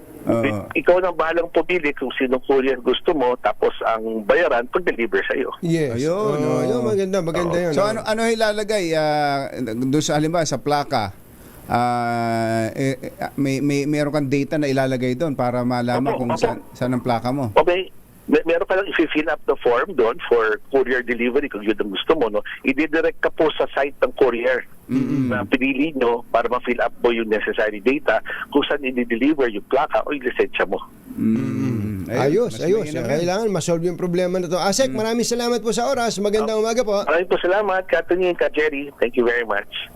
Ikaw nang bahalang pumili kung sinong courier gusto mo, tapos ang bayaran pag-deliver sa'yo. Yes. Ayun, maganda yun. So ano ilalagay doon sa halimbawa sa plaka? Meron kang data na ilalagay doon para malaman kung saan ang plaka mo. Okay. Meron ka lang i-fill up the form doon for courier delivery kung yun ang gusto mo, no? I-direct ka po sa site ng courier na pinili nyo para ma-fill up mo yung necessary data kung saan i-deliver yung plaka o yung lisensya mo. Ayos. Kailangan ma-solve yung problema na to. Asek, maraming salamat po sa oras. Magandang umaga po. Maraming po salamat, Katunin, Jerry. Thank you very much.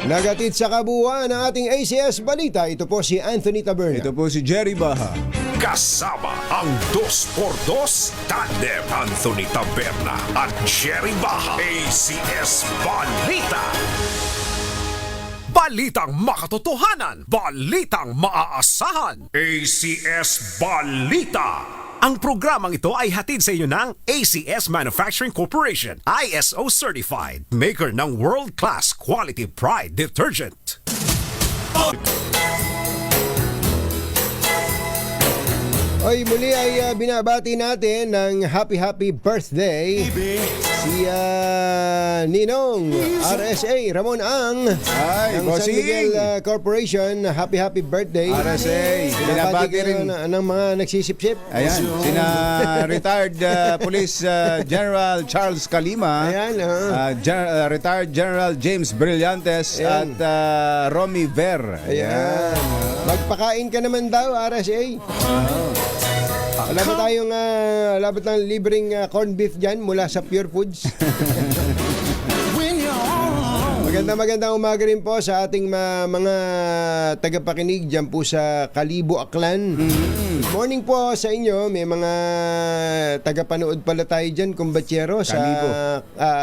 Nagatid sa kabuuan ng ating ACS Balita, ito po si Anthony Taberna. Ito po si Jerry Baha. Kasama ang 2x2 Tandem Anthony Taberna at Jerry Baha. ACS Balita. Balitang makatotohanan. Balitang maaasahan. ACS Balita. Ang programang ito ay hatid sa inyo ng ACS Manufacturing Corporation, ISO Certified, maker ng world-class quality Pride detergent. Oy, muli ay binabati natin ng happy birthday si Ninong RSA Ramon Ang ng San Miguel Corporation. Happy birthday RSA. Binabati rin ng mga nagsisip-sip. Ayan, sina retired Police General Charles Calima. Ayan, retired General James Brillantes. Ayan. At Romy Ver. Ayan. Magpakain ka naman daw, RSA. Wala ba tayong libreng corned beef dyan mula sa Pure Foods? Magandang umaga rin po sa ating mga tagapakinig dyan po sa Kalibo, Aklan. Good morning po sa inyo. May mga tagapanood pala tayo dyan, kumbatyero, sa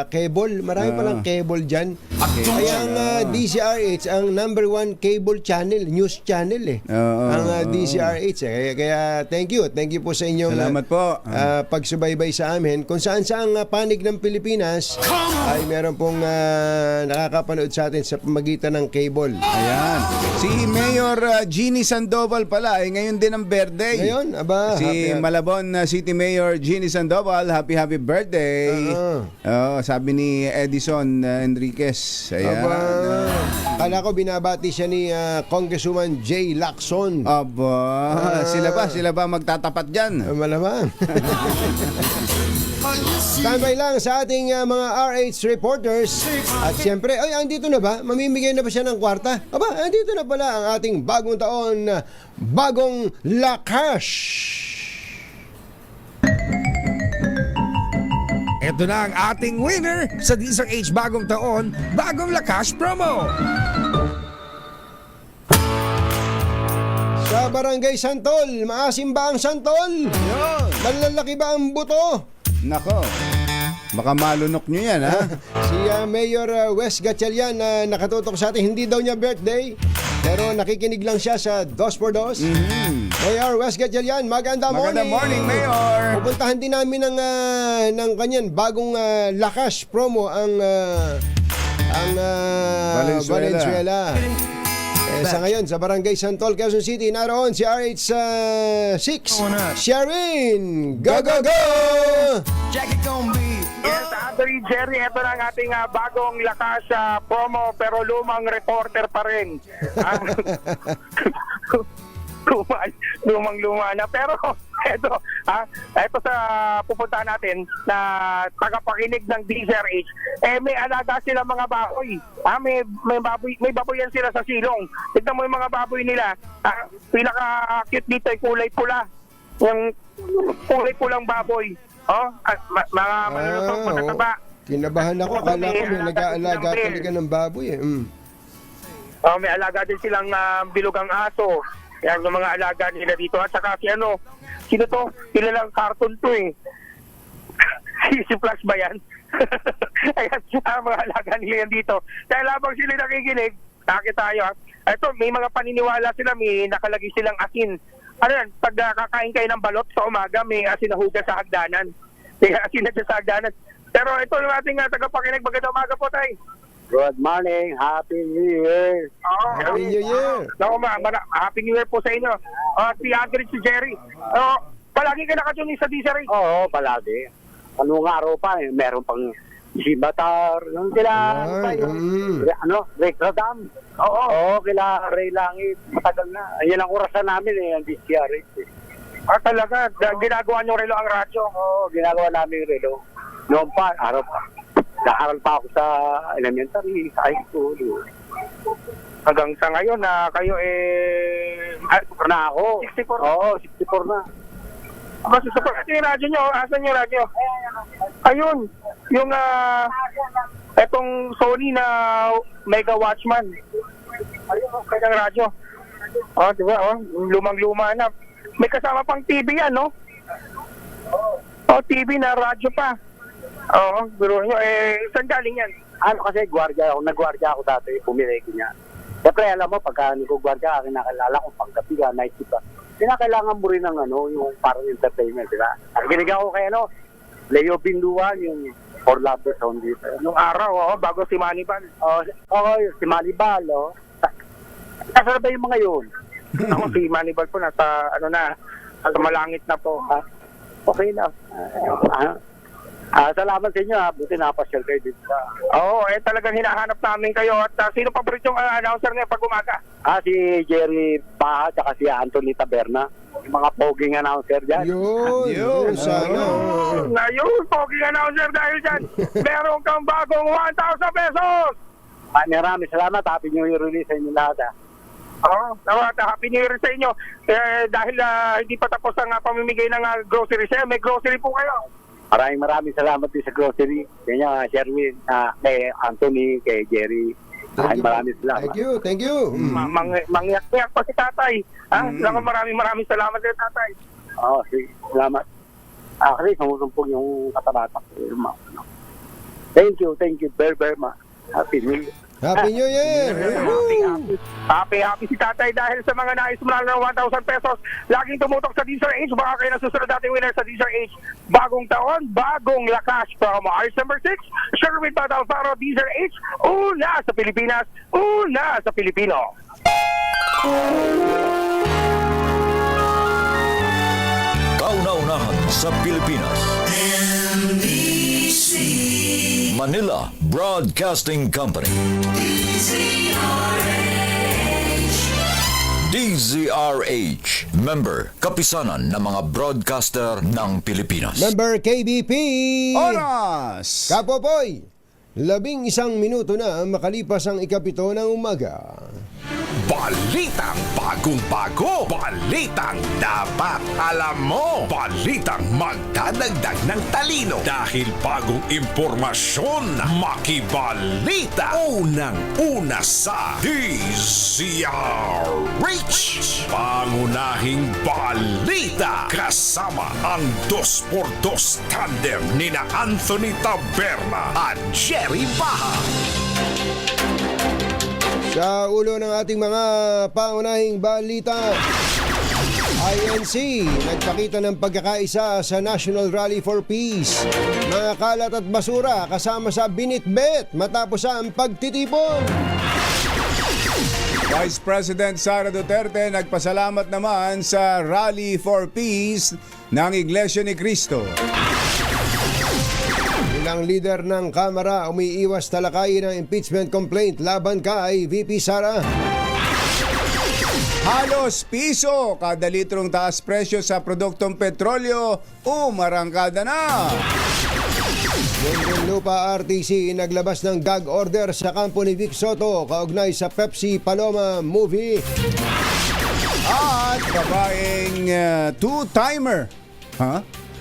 cable. Marami palang cable dyan. Ay ang DCRH, ang number 1 cable channel, news channel ang DCRH. Kaya thank you po sa inyong Salamat po. pagsubaybay sa amin. Kung saan panig ng Pilipinas ay meron pong nakakapanood sa atin sa pamagitan ng cable. Ayan. Si Mayor Jeannie Sandoval pala, ngayon din ang birthday. Ngayon, aba. Si Malabon City Mayor Jeannie Sandoval, happy birthday. Sabi ni Edison Enriquez. Ayan. Aba. Kala ko binabati siya ni Congresswoman Jay Lacson. Aba. Sila ba magtatapat dyan? Malamang. Standby lang sa ating mga RH reporters. At siyempre, andito na ba? Mamimigay na ba siya ng kwarta? Aba, andito na pala ang ating bagong taon, bagong lakas. Ito na ang ating winner sa DZRH Bagong Taon, Bagong Lakas Promo. Sa Barangay Santol, maasim ba ang Santol? Malalaki ba ang buto? Nako. Baka malunok nyo yan, ha? Si Mayor Wes Gatchalian na nakatutok sa atin, hindi daw niya birthday, pero nakikinig lang siya sa 2x2. Mayor Wes Gatchalian, magandang morning, Mayor. Pupuntahan din namin ng kanyan bagong lakas promo ang Valenzuela. Sa ngayon, sa Barangay Santol, Quezon City, naroon si RH6, Sharin. Go, go, go! Yes, Anthony, Jerry, ito na ang ating bagong lakas promo pero lumang reporter pa rin. Lumang-luma na. Pero ito sa pupuntahan natin na tagapakinig ng DZRH, may alaga sila mga baboy. May baboy yan sila sa silong. Tignan mo yung mga baboy nila. Pinaka-cute dito ay kulay pula. Yung kulay pulang baboy. Mga malulusog, matataba. Kinabahan ako. Akala ko may nag-aalaga talaga ng baboy. May alaga din silang bilugang aso. Yan yung mga alaga nila dito. At saka sino to? Kilalang cartoon to si Flash ba yan? Ayan, mga alaga nila yan dito. Dahil habang sila nakikinig, nakit tayo. Ito, may mga paniniwala sila, may nakalagay silang asin. Ano yan, pag kakain kayo ng balot sa umaga, may asin na hugas sa hagdanan. May asin na sa hagdanan. Pero ito yung ating tagapakinig. Magandang umaga po tayo. Good morning, Happy New Year. Happy New Year. Happy New Year po sa inyo. Si Andres, si Jerry. Palagi ka nakatunin sa DZRH. Oo, palagi. Anong araw pa, meron pang Sibatar, yung kila, Rick Radam. Oo, kila Ray Langit. Matagal na. Ayan ang orasan namin ang DZRH. Talaga, ginagawa nyo relo ang radyo? Oo, ginagawa namin yung relo. Noon pa, araw pa. Nakaral pa ako sa elementary, sa high school. Hanggang sa ngayon na kayo na ako. 64? Oo, 64 na. Ito yung radyo nyo. Asan yung radyo? Ayun. Yung etong Sony na Mega Watchman. Ayun, kanyang radyo. Diba? Lumang-luma na. May kasama pang TV yan, no? TV na radyo pa. Oo, biro nyo. Saan galing yan? Kasi gwardiya ako. Nagwardya ako dati. Pumili ko niya. Siyempre, alam mo, pagka nagugwardya, kinakilala ko paggabi ka, night shift ka. Kinakailangan mo rin ng yung parang entertainment, di ba? Nakikinig ako kay Leo Binduan, yung For Lovers Sound dito. Nung araw, bago si Manibal. Si Manibal, Nasaan ba yung mga yun? Ako si Manibal po, nasa malangit na po. Okay na. Salamat sa inyo, buti napasyal kayo dito. Talagang hinahanap namin kayo. At sino paborito yung announcer niya pag umaga? Si Jerry Baha at si Anthony Taberna. Yung mga poging announcer dyan. Yun. Sana. Ayun, poging announcer dahil dyan. Meron kang bagong 1,000 pesos! Maraming salamat. Happy New Year release sa inyo lahat. Happy New Year sa inyo. Dahil hindi pa tapos ang pamimigay ng groceries. May grocery po kayo. Maraming salamat din sa grocery. Kanya, Sherwin, kay Anthony, kay Jerry. Maraming salamat. Thank you. Mangyak-yak pa si tatay. Maraming salamat din, tatay. Oo, sige. Salamat. Actually, sumusumpong yung katabata. Thank you very much. Happy New Year. Happy New Year! Happy si tatay dahil sa mga nais manalo ng 1,000 pesos. Laging tumutok sa DZRH. Baka kayo nasusunod natin winner sa DZRH. Bagong taon, bagong lakas. From Ars number 6, Sherwin Alfaro, DZRH. Una sa Pilipinas, una sa Pilipino. Kauna-unahan sa Pilipinas. Manila Broadcasting Company. DZRH. Member, kapisanan ng mga broadcaster ng Pilipinas. Member KBP! Oras! Kapopoy! 11 minuto na makalipas ang ikapito ng umaga. Balitang bagong-bago. Balitang dapat alam mo. Balitang magdadagdag ng talino. Dahil bagong impormasyon, makibalita. Unang-una sa DZRH. Pangunahing balita. Kasama ang 2x2 tandem nina Anthony Taberna at Jerry Baha. Sa ulo ng ating mga pangunahing balita, INC nagpakita ng pagkakaisa sa National Rally for Peace. Mga kalat at basura kasama sa binitbit matapos ang pagtitipon. Vice President Sara Duterte nagpasalamat naman sa Rally for Peace ng Iglesia ni Cristo. Ilang lider ng Kamara umiiwas talakayin ng impeachment complaint laban kay VP Sara. Halos piso kada litrong taas presyo sa produktong petrolyo, umarangkada na. Lupa RTC naglabas ng gag order sa kampo ni Vic Soto kaugnay sa Pepsi Paloma movie. At babaeng two-timer.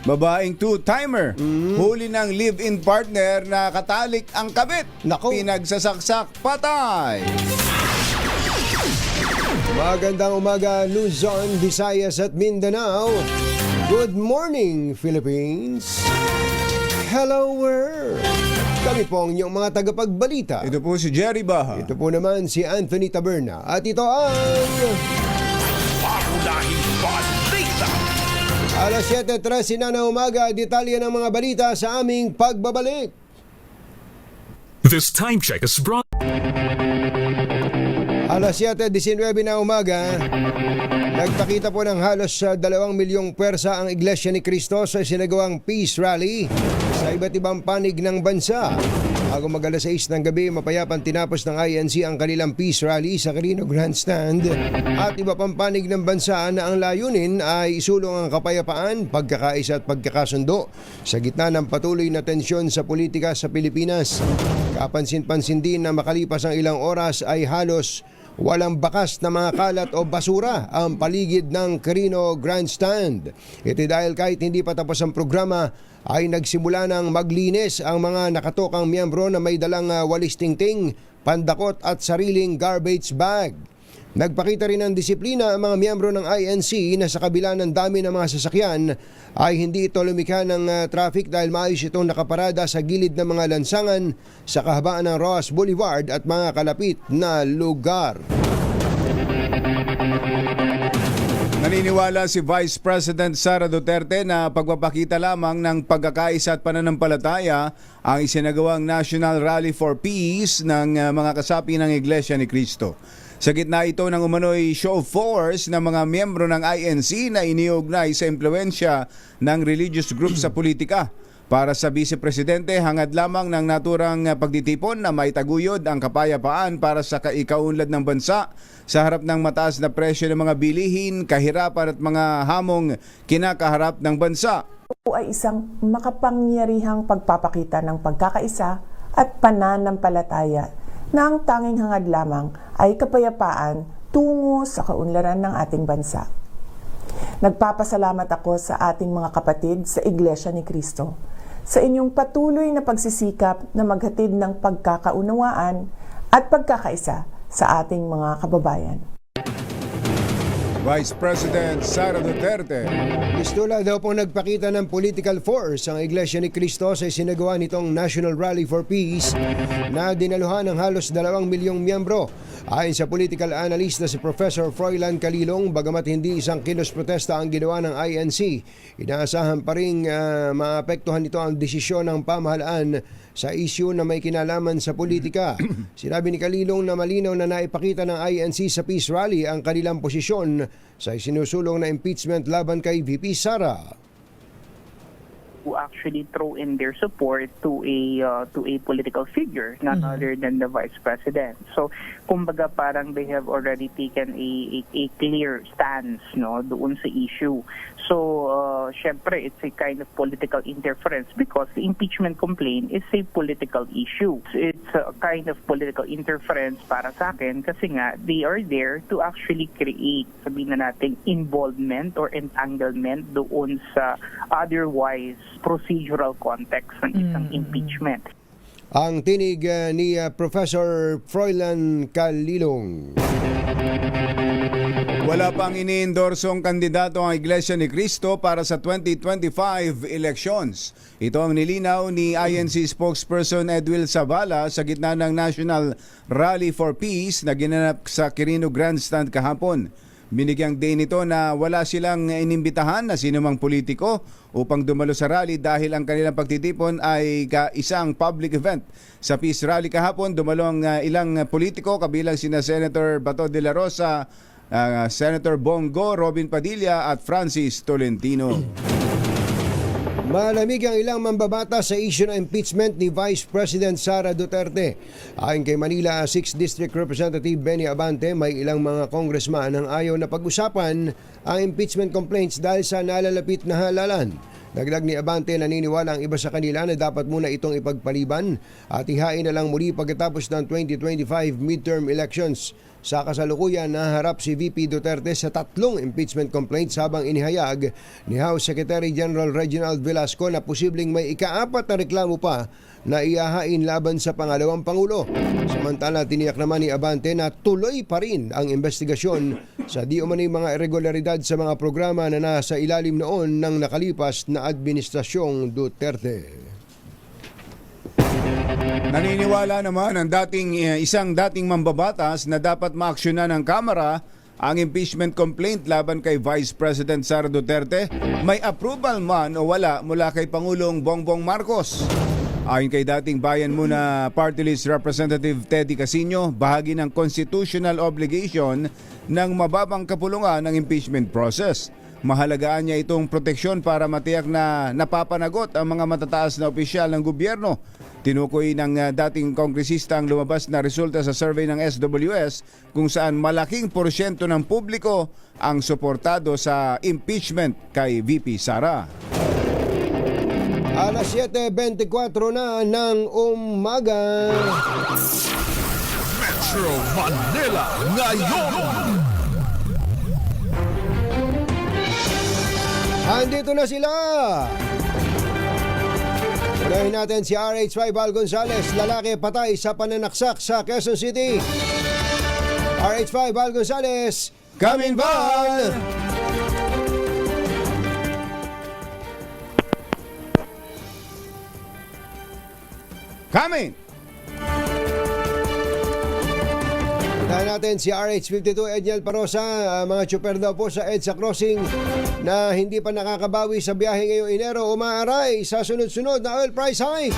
Babaeng two-timer. Huli ng live-in partner na katalik ang kabit. Nako. Pinagsasaksak patay. Magandang umaga Luzon, Visayas at Mindanao. Good morning Philippines. Hello world. Kami po ang inyong mga tagapagbalita. Ito po si Jerry Baha. Ito po naman si Anthony Taberna. At ito ang Pangunahing balita. alas 7:13 na ng umaga, detalye ng mga balita sa aming pagbabalik. This time check is brought. Alas 7:19 na umaga, nagpakita po ng halos 2 milyong pwersa ang Iglesia ni Cristo sa sinagawang Peace Rally sa iba't ibang panig ng bansa. Bago mag-alas 6 ng gabi, mapayapang tinapos ng INC ang kanilang Peace Rally sa Quirino Grandstand at iba pang panig ng bansa na ang layunin ay isulong ang kapayapaan, pagkakaisa at pagkakasundo sa gitna ng patuloy na tensyon sa politika sa Pilipinas. Kapansin-pansin din na makalipas ang ilang oras ay halos walang bakas na mga kalat o basura ang paligid ng Quirino Grandstand. Ito dahil kahit hindi pa tapos ang programa ay nagsimula ng maglinis ang mga nakatokang miyembro na may dalang walis tingting, pandakot at sariling garbage bag. Nagpakita rin ng disiplina ang mga miyembro ng INC na sa kabila ng dami ng mga sasakyan ay hindi ito lumikha ng traffic dahil maayos itong nakaparada sa gilid ng mga lansangan sa kahabaan ng Roas Boulevard at mga kalapit na lugar. Naniniwala si Vice President Sara Duterte na pagpapakita lamang ng pagkakaisa at pananampalataya ang isinagawang National Rally for Peace ng mga kasapi ng Iglesia ni Cristo. Sa gitna ito ng umano'y show of force ng mga miyembro ng INC na iniugnay sa impluensya ng religious group sa politika. Para sa Vice Presidente, hangad lamang ng naturang pagtitipon na maitaguyod ang kapayapaan para sa kaikaunlad ng bansa sa harap ng mataas na presyo ng mga bilihin, kahirapan at mga hamong kinakaharap ng bansa. Ito ay isang makapangyarihang pagpapakita ng pagkakaisa at pananampalataya na ang tanging hangad lamang ay kapayapaan tungo sa kaunlaran ng ating bansa. Nagpapasalamat ako sa ating mga kapatid sa Iglesia ni Cristo sa inyong patuloy na pagsisikap na maghatid ng pagkakaunawaan at pagkakaisa sa ating mga kababayan. Vice President Sara Duterte. Listula daw pong nagpakita ng political force ang Iglesia ni Cristo sa isinagawa nitong National Rally for Peace na dinaluhan ng halos 2 milyong miyembro. Ayon sa political analyst na si Professor Froilan Calilong, bagamat hindi isang kilos protesta ang ginawa ng INC, inaasahan pa rin maapektuhan nito ang desisyon ng pamahalaan sa isyu na may kinalaman sa politika. Sinabi ni Calilong na malinaw na naipakita ng INC sa Peace Rally ang kanilang posisyon sa isinusulong na impeachment laban kay VP Sara. Who actually throw in their support to a political figure, none other than the vice president. So, kumbaga parang they have already taken a clear stance, no, doon sa issue. So, syempre, it's a kind of political interference because the impeachment complaint is a political issue. It's a kind of political interference para sa akin kasi nga they are there to actually create, sabihin na natin, involvement or entanglement doon sa otherwise procedural context ng isang impeachment. Ang tinig ni Professor Froilan Calilong. Wala pang iniendorsong kandidato ang Iglesia ni Cristo para sa 2025 elections. Ito ang nilinaw ni INC spokesperson Edwil Zavala sa gitna ng National Rally for Peace na ginanap sa Quirino Grandstand kahapon. Binigyang day nito na wala silang inimbitahan na sinumang politiko upang dumalo sa rally dahil ang kanilang pagtitipon ay isang public event. Sa Peace Rally kahapon, dumalo ang ilang politiko kabilang sina Senator Bato de la Rosa, Senator Bongo, Robin Padilla at Francis Tolentino. Malamig ang ilang mambabata sa issue ng impeachment ni Vice President Sara Duterte. Ayon kay Manila 6th District Representative Benny Abante, may ilang mga congressman ang ayaw na pag-usapan ang impeachment complaints dahil sa nalalapit na halalan. Dagdag ni Abante, naniniwala ang iba sa kanila na dapat muna itong ipagpaliban at ihain na lang muli pagkatapos ng 2025 midterm elections. Sa kasalukuyan, naharap si VP Duterte sa 3 impeachment complaints habang inihayag ni House Secretary General Reginald Velasco na posibleng may ika-4 na reklamo pa na ihahain laban sa pangalawang Pangulo. Samantala, tiniyak naman ni Abante na tuloy pa rin ang investigasyon sa di umano'y mga irregularidad sa mga programa na nasa ilalim noon ng nakalipas na administrasyong Duterte. Naniniwala naman ang isang dating mambabatas na dapat maaksyonan ng Kamara ang impeachment complaint laban kay Vice President Sara Duterte, may approval man o wala mula kay Pangulong Bongbong Marcos. Ayon kay dating Bayan Muna Party List Representative Teddy Casino, bahagi ng constitutional obligation ng mababang kapulungan ng impeachment process. Mahalagaan niya itong proteksyon para matiyak na napapanagot ang mga matataas na opisyal ng gobyerno. Tinukoy ng dating kongresista ang lumabas na resulta sa survey ng SWS kung saan malaking porsyento ng publiko ang suportado sa impeachment kay VP Sara. Alas 7:24 na ng umaga. Metro Manila ngayon. Andito na sila! Unahin natin si RH5 Val Gonzales, lalaki patay sa pananaksak sa Quezon City. RH5 Val Gonzales, coming Val! Coming! Unahin natin si RH52 Edniel Parosa, mga tsuper daw po sa EDSA Crossing na hindi pa nakakabawi sa biyahe ngayong Enero umaaray sa sunod-sunod na oil price hike.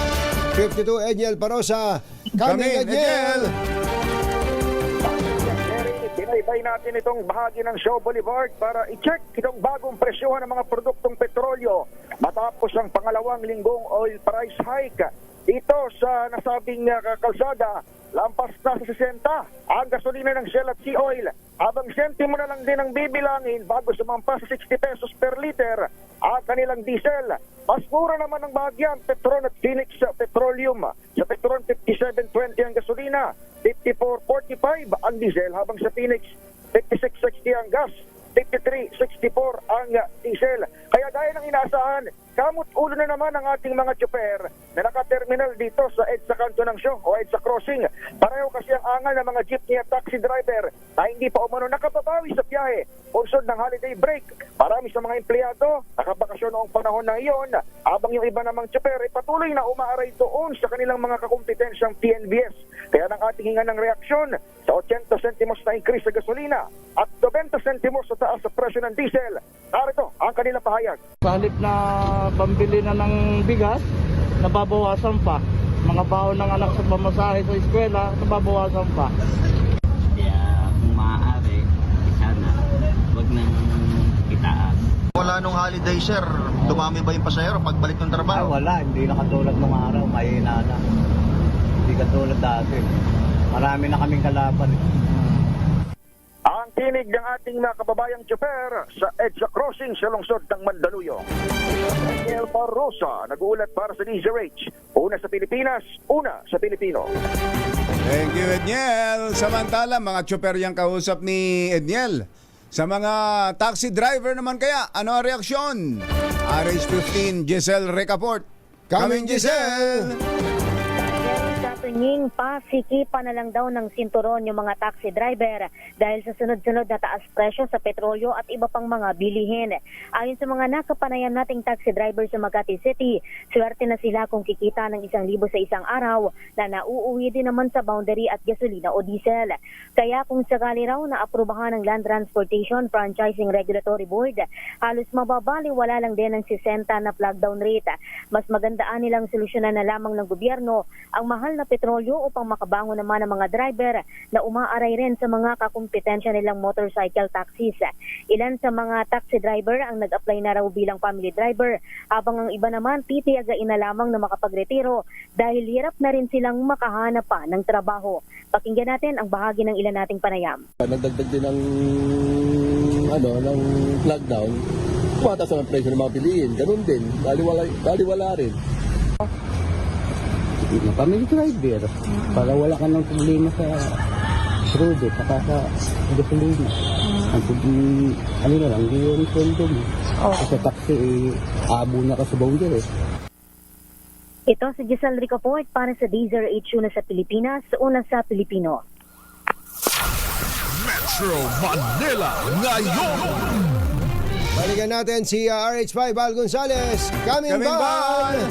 52 Edniel Parosa, coming Edniel! Binaybay natin itong bahagi ng Shaw Boulevard para i-check itong bagong presyohan ng mga produktong petrolyo matapos ang pangalawang linggong oil price hike. Dito sa nasabing kalsada, lampas na sa 60 ang gasolina ng Shell at Sea Oil. Habang sentimo na lang din ang bibilangin bago sumampas sa 60 pesos per liter ang kanilang diesel. Mas mura naman ang bahagyan, Petron at Phoenix Petroleum. Sa Petron, 57.20 ang gasolina, 54.45 ang diesel, habang sa Phoenix, 56.60 ang gas, 53.60 64 ang diesel. Kaya gaya ng inaasahan, kamot ulo na naman ang ating mga tsuper na naka-terminal dito sa EDSA Kanto ng Show o EDSA Crossing. Pareho kasi ang angal ng mga jeepney at taxi driver na hindi pa umano nakapabawi sa biyahe unsod ng holiday break. Marami sa mga empleyado nakabakasyon noong panahon na iyon, habang yung iba namang tsuper ay patuloy na umaaray doon sa kanilang mga kakumpetensyang PNVS. Kaya ng ating hinga ng reaksyon sa 80 sentimos na increase sa gasolina at 20 sentimos sa taas sa presyo ng diesel. Narito ang kanilang pahayag. Sa halip na pambili na ng bigas, nababawasan pa. Mga baon ng anak sa pamasahe sa eskwela, nababawasan pa. Kaya kung maaari, sana wag nang itaas. Wala nung holiday, sir. Dumami ba yung pasahero pagbalik ng trabaho? Wala, hindi na katulad ng araw, mahina na. Hindi katulad dati. Marami na kaming kalaban. Ang tinig ng ating mga kababayang tsuper sa EDSA Crossing sa lungsod ng Mandaluyong. Daniel Barrosa, nag-uulat para sa DZRH. Una sa Pilipinas, una sa Pilipino. Thank you, Edniel. Samantala, mga tsuper yung kausap ni Edniel. Sa mga taxi driver naman kaya, ano ang reaksyon? RH15, Giselle Recaport. Coming, Giselle! Tunying pasikipan na lang daw ng sinturon yung mga taxi driver dahil sa sunod-sunod na taas presyo sa petrolyo at iba pang mga bilihin. Ayon sa mga nakapanayan nating taxi driver sa Makati City, swerte na sila kung kikita ng 1,000 sa isang araw na nauuwi din naman sa boundary at gasolina o diesel. Kaya kung sakali raw na aprubahan ng Land Transportation Franchising Regulatory Board, halos mababaliwala lang din ng 60 na flag down rate. Mas magandaan nilang solusyonan na lamang ng gobyerno ang mahal na petrolyo upang makabangon naman ang mga driver na umaaray rin sa mga kakumpetensya nilang motorcycle taxis. Ilan sa mga taxi driver ang nag-apply na raw bilang family driver, habang ang iba naman titiyagain na lamang na makapagretiro dahil hirap na rin silang makahanap pa ng trabaho. Pakinggan natin ang bahagi ng ilan nating panayam. Nagdagdag din ng ng lockdown, tumataas ang presyo ng mga bilihin. Ganun din, baliwala rin. Family driver, para wala ka ng problema sa road at saka sa gasolina. Ang na lang, hindi yung sweldo mo. Sa taxi, abo na ka sa boundary. Ito si Giselle Recaport para sa DZRH, una sa Pilipinas, una sa Pilipino. Metro Manila ngayon. Balikan natin si RH5 Val Gonzales. Coming back!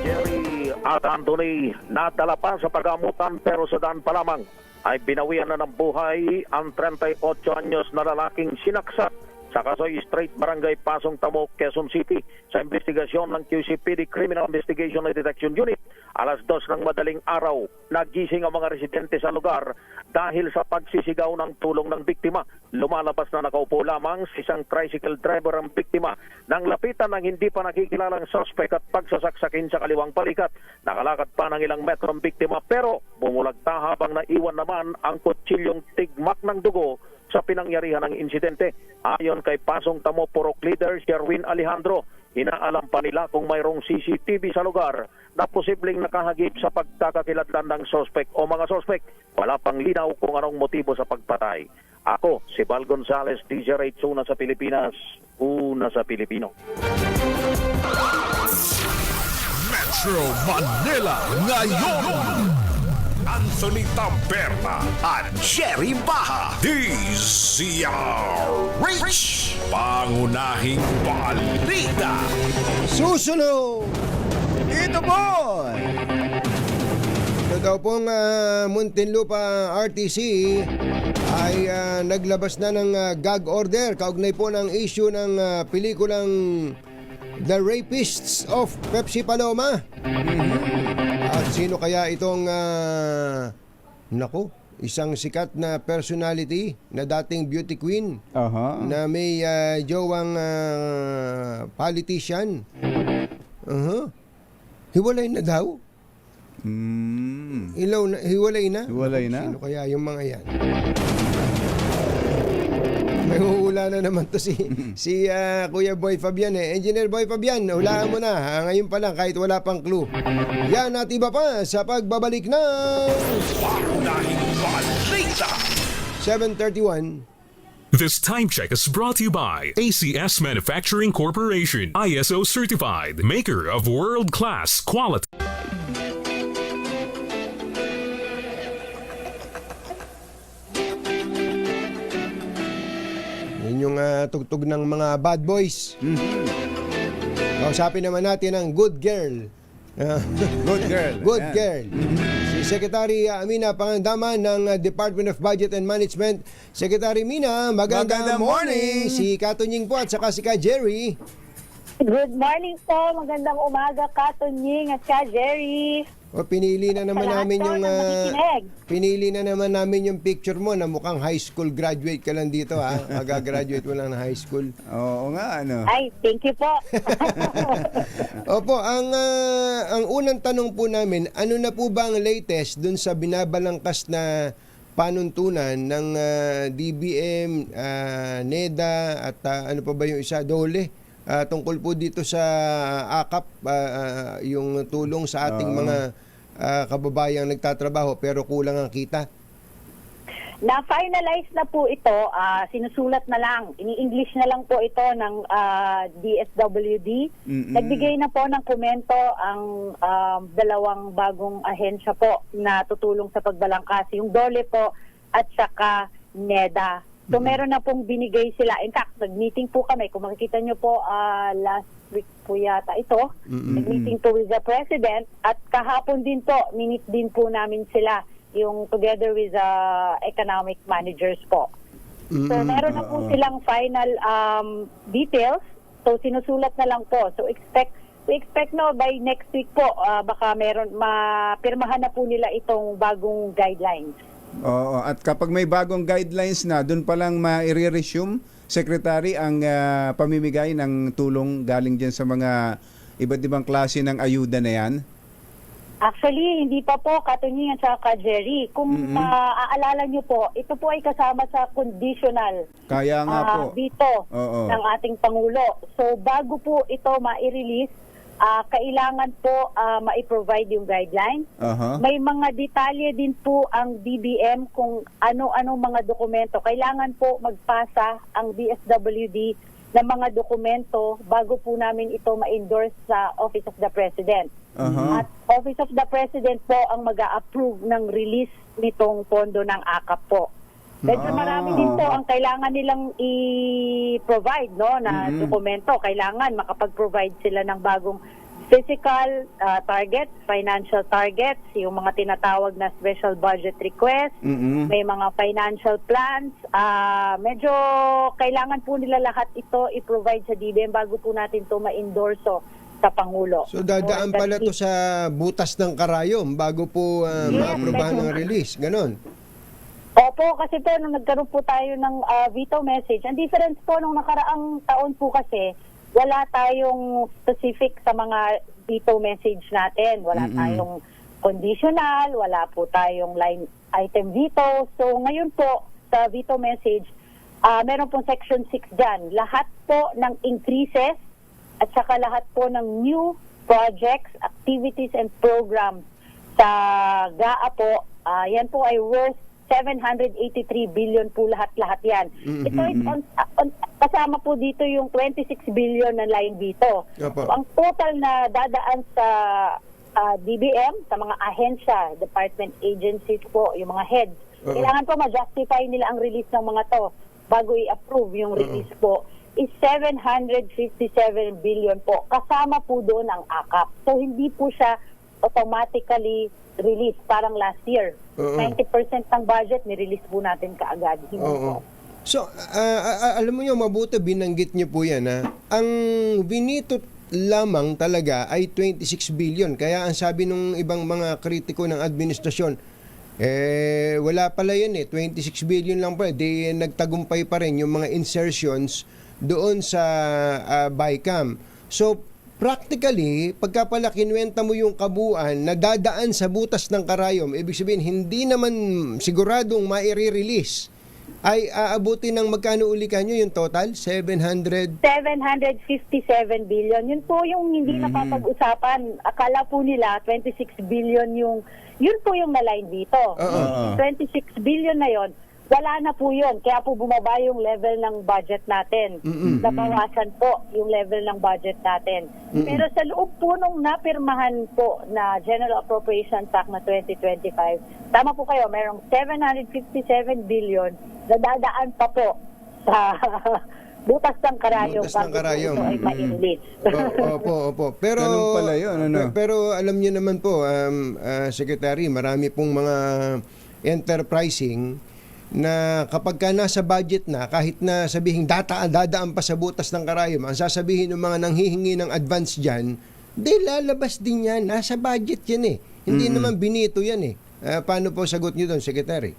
Jerry at Anthony nadala pa sa pagamutan pero sa daan pa lamang ay binawian na ng buhay ang 38 anyos na lalaking sinaksak sa Kasoy Street, Barangay Pasong Tamo, Quezon City sa investigasyon ng QCPD Criminal Investigation and Detection Unit. Alas 2 ng madaling araw, nagising ang mga residente sa lugar dahil sa pagsisigaw ng tulong ng biktima. Lumalabas na nakaupo lamang si isang tricycle driver ang biktima nang lapitan ng hindi pa nakikilalang suspect at pagsasaksakin sa kaliwang balikat. Nakalakad pa ng ilang metro ang biktima pero bumulagta habang naiwan naman ang kutsilyong tigmak ng dugo sa pinangyarihan ng insidente. Ayon kay Pasong Tamo Purok Leader Sherwin Alejandro, inaalam pa nila kung mayroong CCTV sa lugar na posibleng nakahagip sa pagkakakilanlan ng suspect o mga suspect. Wala pang linaw kung anong motibo sa pagpatay. Ako, si Val Gonzales, DZRH, una sa Pilipinas, una sa Pilipino. Metro Manila ngayon. Anthony Tamperna at Jerry Baha, DZRH, pangunahing balita. Susunod! Ito po! Ito daw pong Muntinlupa RTC ay naglabas na ng gag order kaugnay po ng issue ng pelikulang The Rapists of Pepsi Paloma. At sino kaya itong isang sikat na personality na dating beauty queen na may jowang politician. Hiwalay na daw. Hiwalay na? Hiwalay na? Sino kaya yung mga yan? May huhula na naman to si Kuya Boy Fabian Engineer Boy Fabian, hulaan mo na. Ngayon pa lang kahit wala pang clue. Yan at iba pa sa pagbabalik ng 7:31. This time check is brought to you by ACS Manufacturing Corporation, ISO certified, maker of world-class quality. Yun yung tugtog ng mga bad boys. Kausapin naman natin ang good girl. Good girl. Good Ayan. girl. Si Secretary Amina Pangandaman ng Department of Budget and Management. Secretary Mina, magandang Magandang morning. Si Katunying po at saka si Ka Jerry. Good morning po. Magandang umaga, Katunying at Ka Jerry. O, pinili na naman namin yung pinili na naman namin yung picture mo na mukhang high school graduate ka lang dito, ha. Magagraduate mo lang ng high school. Oo nga, ano. Ay, thank you po. Opo, ang unang tanong po namin, ano na po ba ang latest dun sa binabalangkas na panuntunan ng DBM, NEDA at ano pa ba yung isa, DOLE? Tungkol po dito sa AKAP, yung tulong sa ating mga kababayang nagtatrabaho pero kulang ang kita. Na-finalize na po ito. Sinusulat na lang. Ini-English na lang po ito ng DSWD. Nagbigay na po ng komento ang dalawang bagong ahensya po na tutulong sa pagbalangkas. Yung DOLE po at saka NEDA. So meron na pong binigay sila. In fact, nag-meeting po kami. Kung makikita nyo po last week po yata ito. Nag-meeting po with the President. At kahapon din po, minute din po namin sila yung together with the economic managers po. So meron na po silang final details. So sinusulat na lang po. So we expect no by next week po baka meron mapirmahan na po nila itong bagong guidelines. Oo, at kapag may bagong guidelines na, doon pa lang ma-resume, Secretary, ang pamimigay ng tulong galing dyan sa mga iba't ibang klase ng ayuda na yan? Actually, hindi pa po, Katunying at saka Jerry. Kung maaalala nyo po, ito po ay kasama sa conditional Kaya nga po. veto Oo. ng ating Pangulo. So, bago po ito ma-release, kailangan po ma-provide yung guidelines. May mga detalye din po ang DBM kung ano-anong mga dokumento. Kailangan po magpasa ang DSWD ng mga dokumento bago po namin ito ma-endorse sa Office of the President. At Office of the President po ang mag-a-approve ng release nitong pondo ng AKAP po. Medyo marami din po ang kailangan nilang i-provide na dokumento. Kailangan makapag-provide sila ng bagong physical targets, financial targets, yung mga tinatawag na special budget request, may mga financial plans. Medyo kailangan po nila lahat ito i-provide sa DBM bago po natin ito ma-endorso sa Pangulo. So dadaan pala to sa butas ng karayom bago po ma-aprobahan ng release. Ganon. Opo, kasi po nung nagkaroon po tayo ng veto message, ang difference po nung nakaraang taon po kasi, wala tayong specific sa mga veto message natin. Wala tayong conditional, wala po tayong line item veto. So ngayon po, sa veto message, meron pong section 6 dyan. Lahat po ng increases at saka lahat po ng new projects, activities, and programs sa GAA po, yan po ay worth 783 billion po lahat-lahat yan. Ito is kasama po dito yung 26 billion na line dito. So, ang total na dadaan sa DBM, sa mga ahensya, department agencies po, yung mga heads, kailangan po ma-justify nila ang release ng mga to bago i-approve yung release po, is 757 billion po. Kasama po doon ang AKAP. So, hindi po siya automatically release parang last year. 90% ng budget ni-release po natin kaagad. So, alam mo nyo, mabuti binanggit nyo po yan. Ang binito lamang talaga ay 26 billion. Kaya ang sabi ng ibang mga kritiko ng administrasyon, wala pala yan 26 billion lang pala. Di nagtagumpay pa rin yung mga insertions doon sa BICAM. So, practically, pagka pala kinuwenta mo yung kabuuan na dadaan sa butas ng karayom, ibig sabihin, hindi naman siguradong mai-release, ay aabuti ng magkano uli kanyo yung total? 757 billion. Yun po yung hindi napapag-usapan. Akala po nila 26 billion yun po yung na-line dito. 26 billion na yon wala na po yun. Kaya po bumaba yung level ng budget natin. Nabawasan po yung level ng budget natin. Pero sa loob po nung napirmahan po na General Appropriations Act na 2025, tama po kayo, mayroong 757 billion na dadaan pa po sa butas ng karayong. Butas ng karayong. Ay ma-release. Opo. Pero, ganun pala yun, ano? Pero alam niyo naman po, Secretary, marami pong mga enterprising na kapag ka nasa budget na, kahit na sabihin dadaan pa sa butas ng karayom, ang sasabihin ng mga nanghihingi ng advance dyan, lalabas din yan. Nasa budget yan eh. Hindi naman binito yan eh. Paano po sagot niyo doon, Secretary?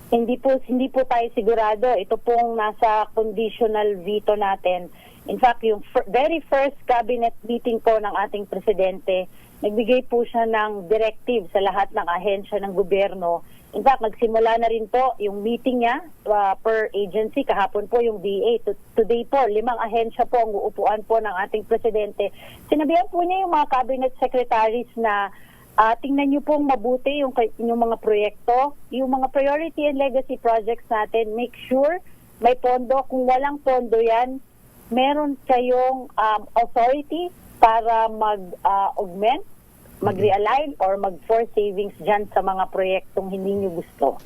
Hindi po tayo sigurado. Ito pong nasa conditional veto natin. In fact, yung very first cabinet meeting po ng ating presidente, nagbigay po siya ng directive sa lahat ng ahensya ng gobyerno. In fact, nagsimula na rin po yung meeting niya per agency. Kahapon po yung DA. Today po, 5 ahensya po ang uupuan po ng ating presidente. Sinabihan po niya yung mga cabinet secretaries na tingnan niyo pong mabuti yung mga proyekto, yung mga priority and legacy projects natin. Make sure may pondo. Kung walang pondo yan, meron kayong authority para mag-augment, mag-realign, or mag-force savings dyan sa mga proyektong hindi nyo gusto.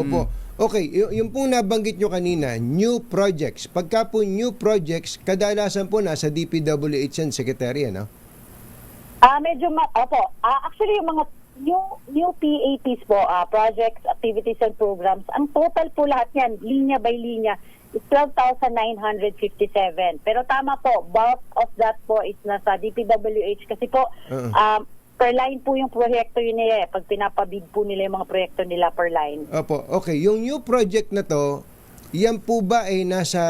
Opo. Okay, yung pong nabanggit nyo kanina, new projects. Pagka po new projects, kadalasan po nasa DPWH yan, Secretary, ano? Opo. Actually, yung mga new PAPs po, projects, activities, and programs, ang total po lahat yan, linya by linya, is 12,957. Pero tama po, bulk of that po is nasa DPWH kasi po, per line po yung proyekto yun nila. Pag pinapabid po nila yung mga proyekto nila per line. Opo, okay. Yung new project na to, yan po ba ay nasa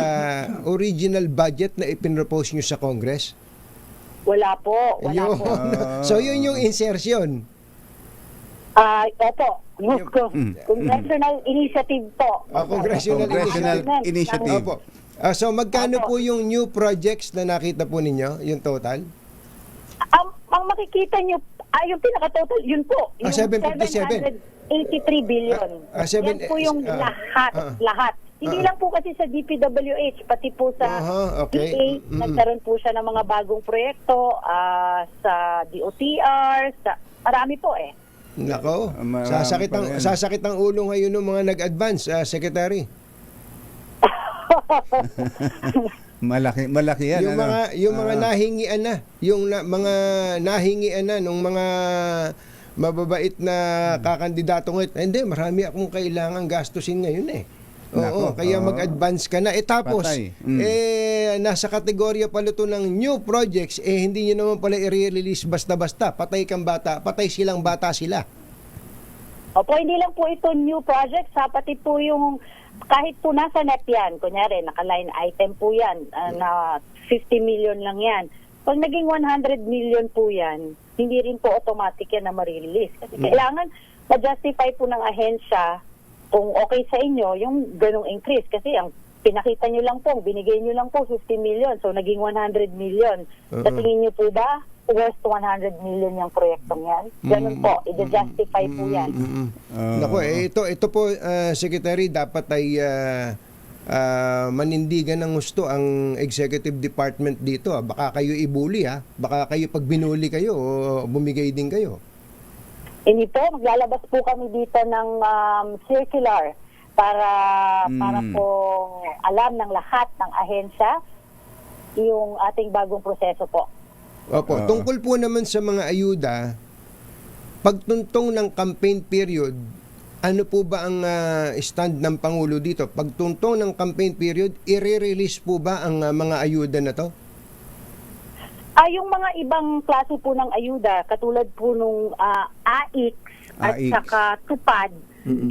original budget na ipinropose nyo sa Congress? Wala po. So yun yung insertion. Opo. Congressional initiative po. Congressional initiative. Opo. So magkano po yung new projects na nakita po ninyo, yung total? Ang makikita nyo, yung pinaka-total, yun po. Yung 757. 783 billion. Yan po yung lahat. Hindi lang po kasi sa DPWH, pati po sa DA, nagkaroon po siya ng mga bagong proyekto, sa DOTR, marami po eh. Nako, sasakit ang ulo ngayon ng mga nag-advance, Secretary. Malaki yan. Yung mga nahingian na, mga nahingian na nung mga mababait na kakandidato ngayon. Hindi, marami akong kailangan gastusin ngayon eh. Oo, kaya mag-advance ka na. Tapos, nasa kategorya pala ito ng new projects, hindi nyo naman pala i-release basta-basta. Patay kang bata, patay silang bata sila. Opo, hindi lang po ito new projects, pati po yung, kahit po nasa NEP yan, kunyari, naka-line item po yan, na 50 million lang yan. Pag naging 100 million po yan, hindi rin po automatic yan na ma-release. Kasi kailangan ma-justify po ng ahensya kung okay sa inyo yung ganong increase. Kasi ang pinakita nyo lang po, binigay nyo lang po 50 million, so naging 100 million. Sa tingin nyo po ba, worth 100 million yung proyektong yan? Ganun po, i-justify po yan. Naku, ito po, Secretary, dapat ay manindigan ng gusto ang executive department dito. Baka kayo ibuli, baka kayo pag binuli kayo, bumigay din kayo. Hindi po, maglalabas po kami dito ng circular para po alam ng lahat ng ahensya yung ating bagong proseso po. Opo, tungkol po naman sa mga ayuda, pagtuntong ng campaign period, ano po ba ang stand ng Pangulo dito? Pagtuntong ng campaign period, i-release po ba ang mga ayuda na to? Yung mga ibang klase po ng ayuda, katulad po nung AIX at saka TUPAD,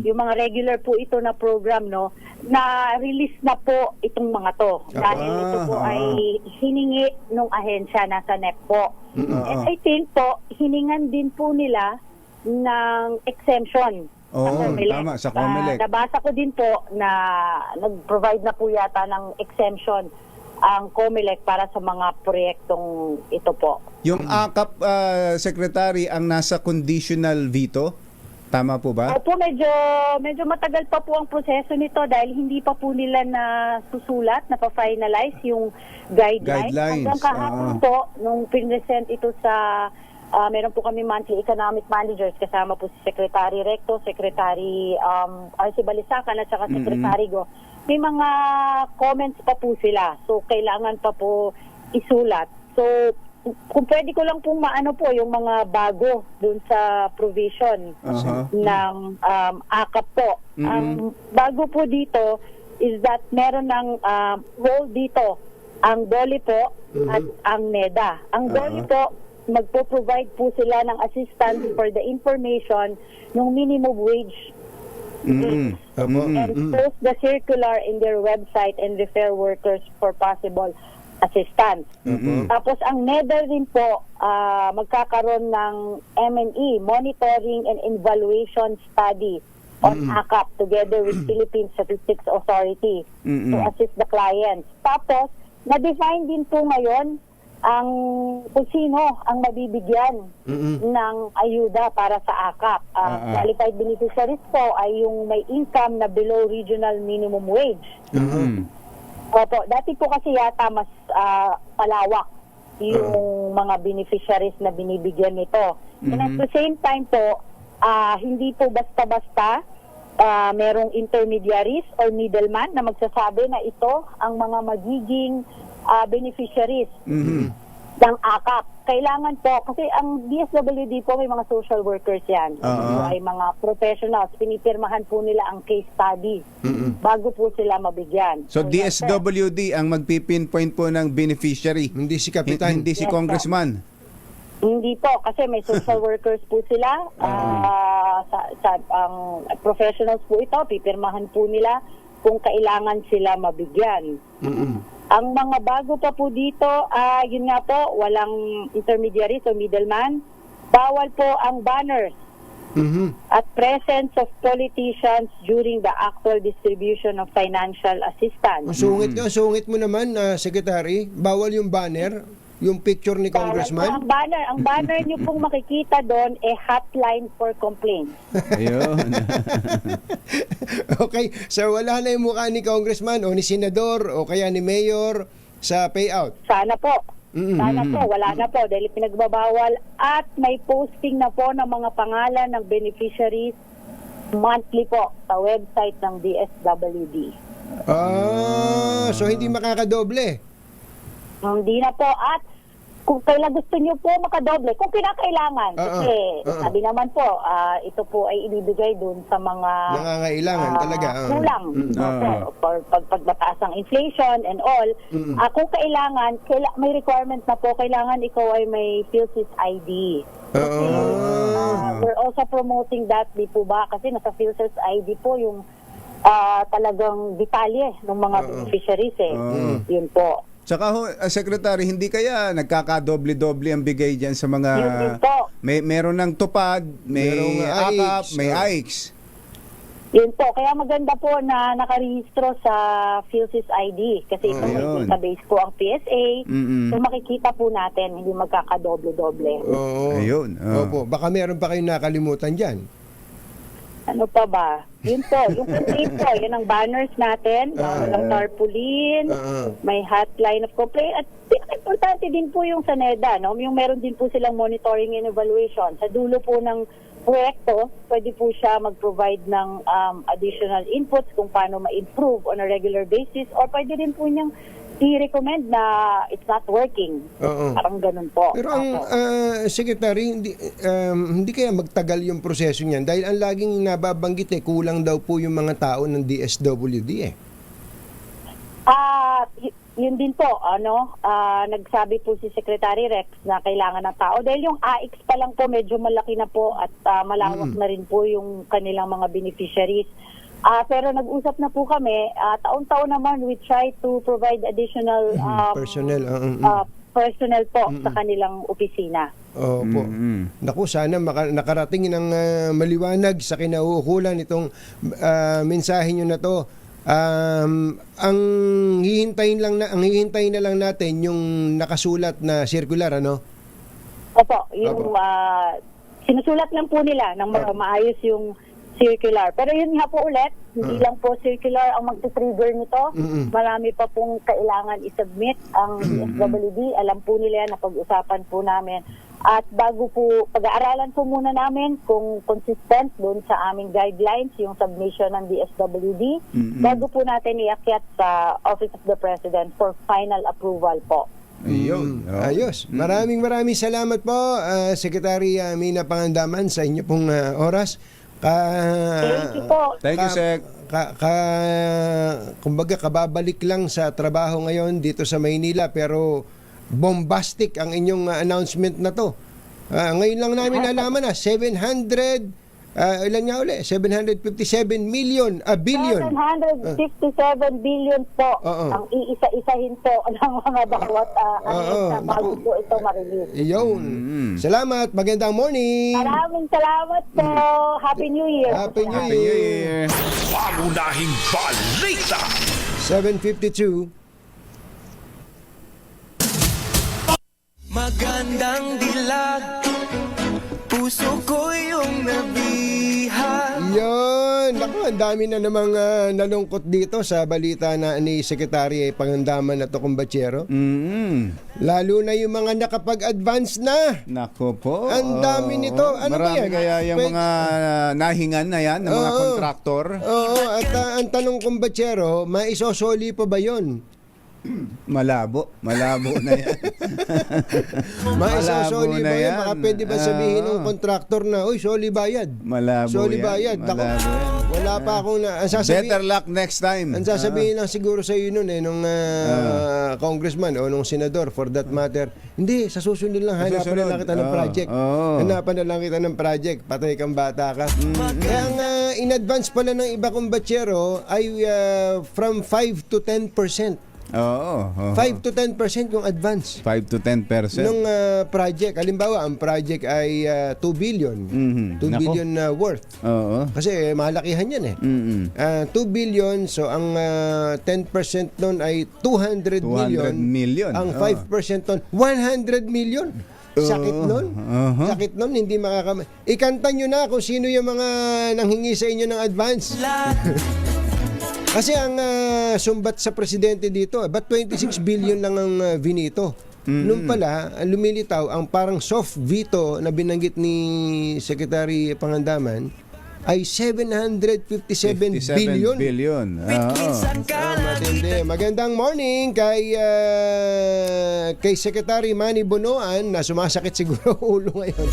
yung mga regular po ito na program, no, na-release na po itong mga to. Dahil ito po ay hiningi nung ahensya nasa NEP po. And I think po, hiningan din po nila ng exemption. Tama, sa COMELEC. Nabasa ko din po na nag-provide na po yata ng exemption ang COMELEC para sa mga proyektong ito po. Yung AKAP, Secretary, ang nasa conditional veto? Tama po ba? Opo, medyo matagal pa po ang proseso nito dahil hindi pa po nila na susulat, na pa-finalize yung guidelines. Hanggang kahapon po, nung pinresent ito sa, meron po kami monthly economic managers, kasama po si Secretary Recto, Secretary RC Balisacan at saka Secretary Go. May mga comments pa po sila. So, kailangan pa po isulat. So, kung pwede ko lang pong maano po yung mga bago dun sa provision ng AKAP po. Ang bago po dito is that meron ng role dito ang DOLE po at ang NEDA. Ang DOLE po, magpo-provide po sila ng assistance for the information ng minimum wage and post the circular in their website and refer workers for possible assistance. Tapos ang NEDA rin po magkakaroon ng M&E, Monitoring and Evaluation Study on AKAP together with Philippine Statistics Authority to assist the clients. Tapos, na-define din po ngayon ang kung sino ang mabibigyan ng ayuda para sa AKAP. Qualified beneficiaries po ay yung may income na below regional minimum wage. Opo, dati po kasi yata mas palawak yung mga beneficiaries na binibigyan nito. And at the same time po, hindi po basta-basta merong intermediaries or middleman na magsasabi na ito ang mga magiging beneficiaries ng AKAP. Kailangan po, kasi ang DSWD po may mga social workers yan. Ay mga professionals. Pinipirmahan po nila ang case study bago po sila mabigyan. So DSWD ang magpipinpoint po ng beneficiary. Hindi si Kapitan. Hindi si Congressman. Hindi po, kasi may social workers po sila. Ang professionals po ito, pipirmahan po nila kung kailangan sila mabigyan. Ang mga bago pa po dito, yun nga po, walang intermediaries o middleman. Bawal po ang banners at presence of politicians during the actual distribution of financial assistance. Sungit mo naman, Secretary. Bawal yung banner, yung picture ni Congressman. Ang banner niyo pong makikita doon hotline for complaints. Ayun. Okay, so wala na yung mukha ni Congressman o ni Senador o kaya ni Mayor sa payout. Sana po. Sana po, wala na po dahil pinagbabawal at may posting na po ng mga pangalan ng beneficiaries monthly po sa website ng DSWD. So hindi makakadoble. Hindi na po. At kung kailan gusto nyo po makadoble, kung kinakailangan. Kasi sabi naman po, ito po ay ibibigay dun sa mga nangangailangan talaga. Kulang. Pag mataas ang inflation and all. Kung kailangan, may requirement na po, kailangan ikaw ay may PhilSys ID. We're also promoting that, di po ba? Kasi nasa PhilSys ID po yung talagang detalye ng mga beneficiaries Yun po. Tsaka Secretary, hindi kaya nagkakadoble-doble ang bigay dyan sa mga meron ng tupad, may AKAP, may AIX. Yun po, kaya maganda po na nakarehistro sa PhilSys ID kasi ito may database po ang PSA. So makikita po natin, hindi magkakadoble-doble. Ayun. Opo, baka meron pa kayong nakalimutan dyan. Ano pa ba? Yun po, yung complaint po, yun ang banners natin, ng tarpaulin, may hotline of complaint, at importante din po yung sa NEDA, no? Yung meron din po silang monitoring and evaluation. Sa dulo po ng proyekto, pwede po siya mag-provide ng additional inputs kung paano ma-improve on a regular basis, or pwede din po niyang i-recommend na it's not working. Parang ganun po. Pero ang Secretary, hindi kaya magtagal yung proseso niyan dahil ang laging nababanggit kulang daw po yung mga tao ng DSWD Yun din po, nagsabi po si Secretary Rex na kailangan ng tao dahil yung AIX pa lang po medyo malaki na po at malawak na rin po yung kanilang mga beneficiaries. Pero nag-usap na po kami, taon-taon naman we try to provide additional personnel po sa kanilang opisina. Opo. Naku, sana nakarating ng maliwanag sa kinauukulan itong mensahe nyo na to. Ang hihintayin na lang natin yung nakasulat na circular, ano? Opo, yung sinusulat lang po nila ng maayos yung circular. Pero yun nga po ulit, hindi lang po circular ang magti-trigger nito. Marami pa pong kailangan i-submit ang DSWD. Alam po nila yan, napag-usapan po namin. At bago po, pag-aaralan po muna namin kung consistent doon sa aming guidelines, yung submission ng DSWD, bago po natin iakyat sa Office of the President for final approval po. Ayun. Ayos. Maraming salamat po, Secretary Mina Pangandaman, sa inyo pong oras. Thank you po. Thank you, Sec. Kumbaga, kababalik lang sa trabaho ngayon dito sa Maynila, pero bombastic ang inyong announcement na to. Ngayon lang namin nalaman na 757 billion. 757 billion po ang iisa-isahin po ng mga bawat sa bago po ito ma-release. Iyon. Salamat. Magandang morning. Maraming salamat po. Happy New Year. Happy New Year. Pangunahing balita. 7:52. Magandang dilag, puso ko yung nabihag. Yun. Naku, ang dami na namang nalungkot dito sa balita na ni Secretary Pangandaman na to Kumbatsero. Lalo na yung mga nakapag-advance na. Nako po. Ang dami nito. Ano ba marami yan? kaya yung mga nahingan na yan, ng mga kontraktor. Oo, at ang tanong Kumbatsero, maisosoli pa ba yun? Malabo na yan. Maisosoli ba yan? Baka pwede ba sabihin ng kontraktor na, uy, soli bayad. Malabo Soli yan. bayad. Wala pa akong better luck next time. Ang sasabihin lang siguro sa iyo nun nung congressman o nung senador for that matter, hindi, sa susunod lang hanapan na lang kita ng project. Hanapan na lang kita ng project. Patay kang bata ka. Kaya ang in-advance pala ng iba kong batsero ay from 5 to 10%. 5 to 10% yung advance. 5 to 10%. Nung project. Halimbawa, ang project ay 2 billion. 2 billion worth. Kasi malakihan yan eh. 2 billion, so ang 10% nun ay 200 million. Ang 5% nun, 100 million. Sakit nun. Sakit nun, hindi ikanta nyo na kung sino yung mga nanghingi sa inyo ng advance. Kasi ang sumbat sa presidente dito, ba't 26 billion lang ang vinito? Nung pala, lumilitaw, ang parang soft veto na binanggit ni Secretary Pangandaman ay 757 billion. Matindi. Magandang morning kay Secretary Manny Bonoan na sumasakit siguro ulo ngayon.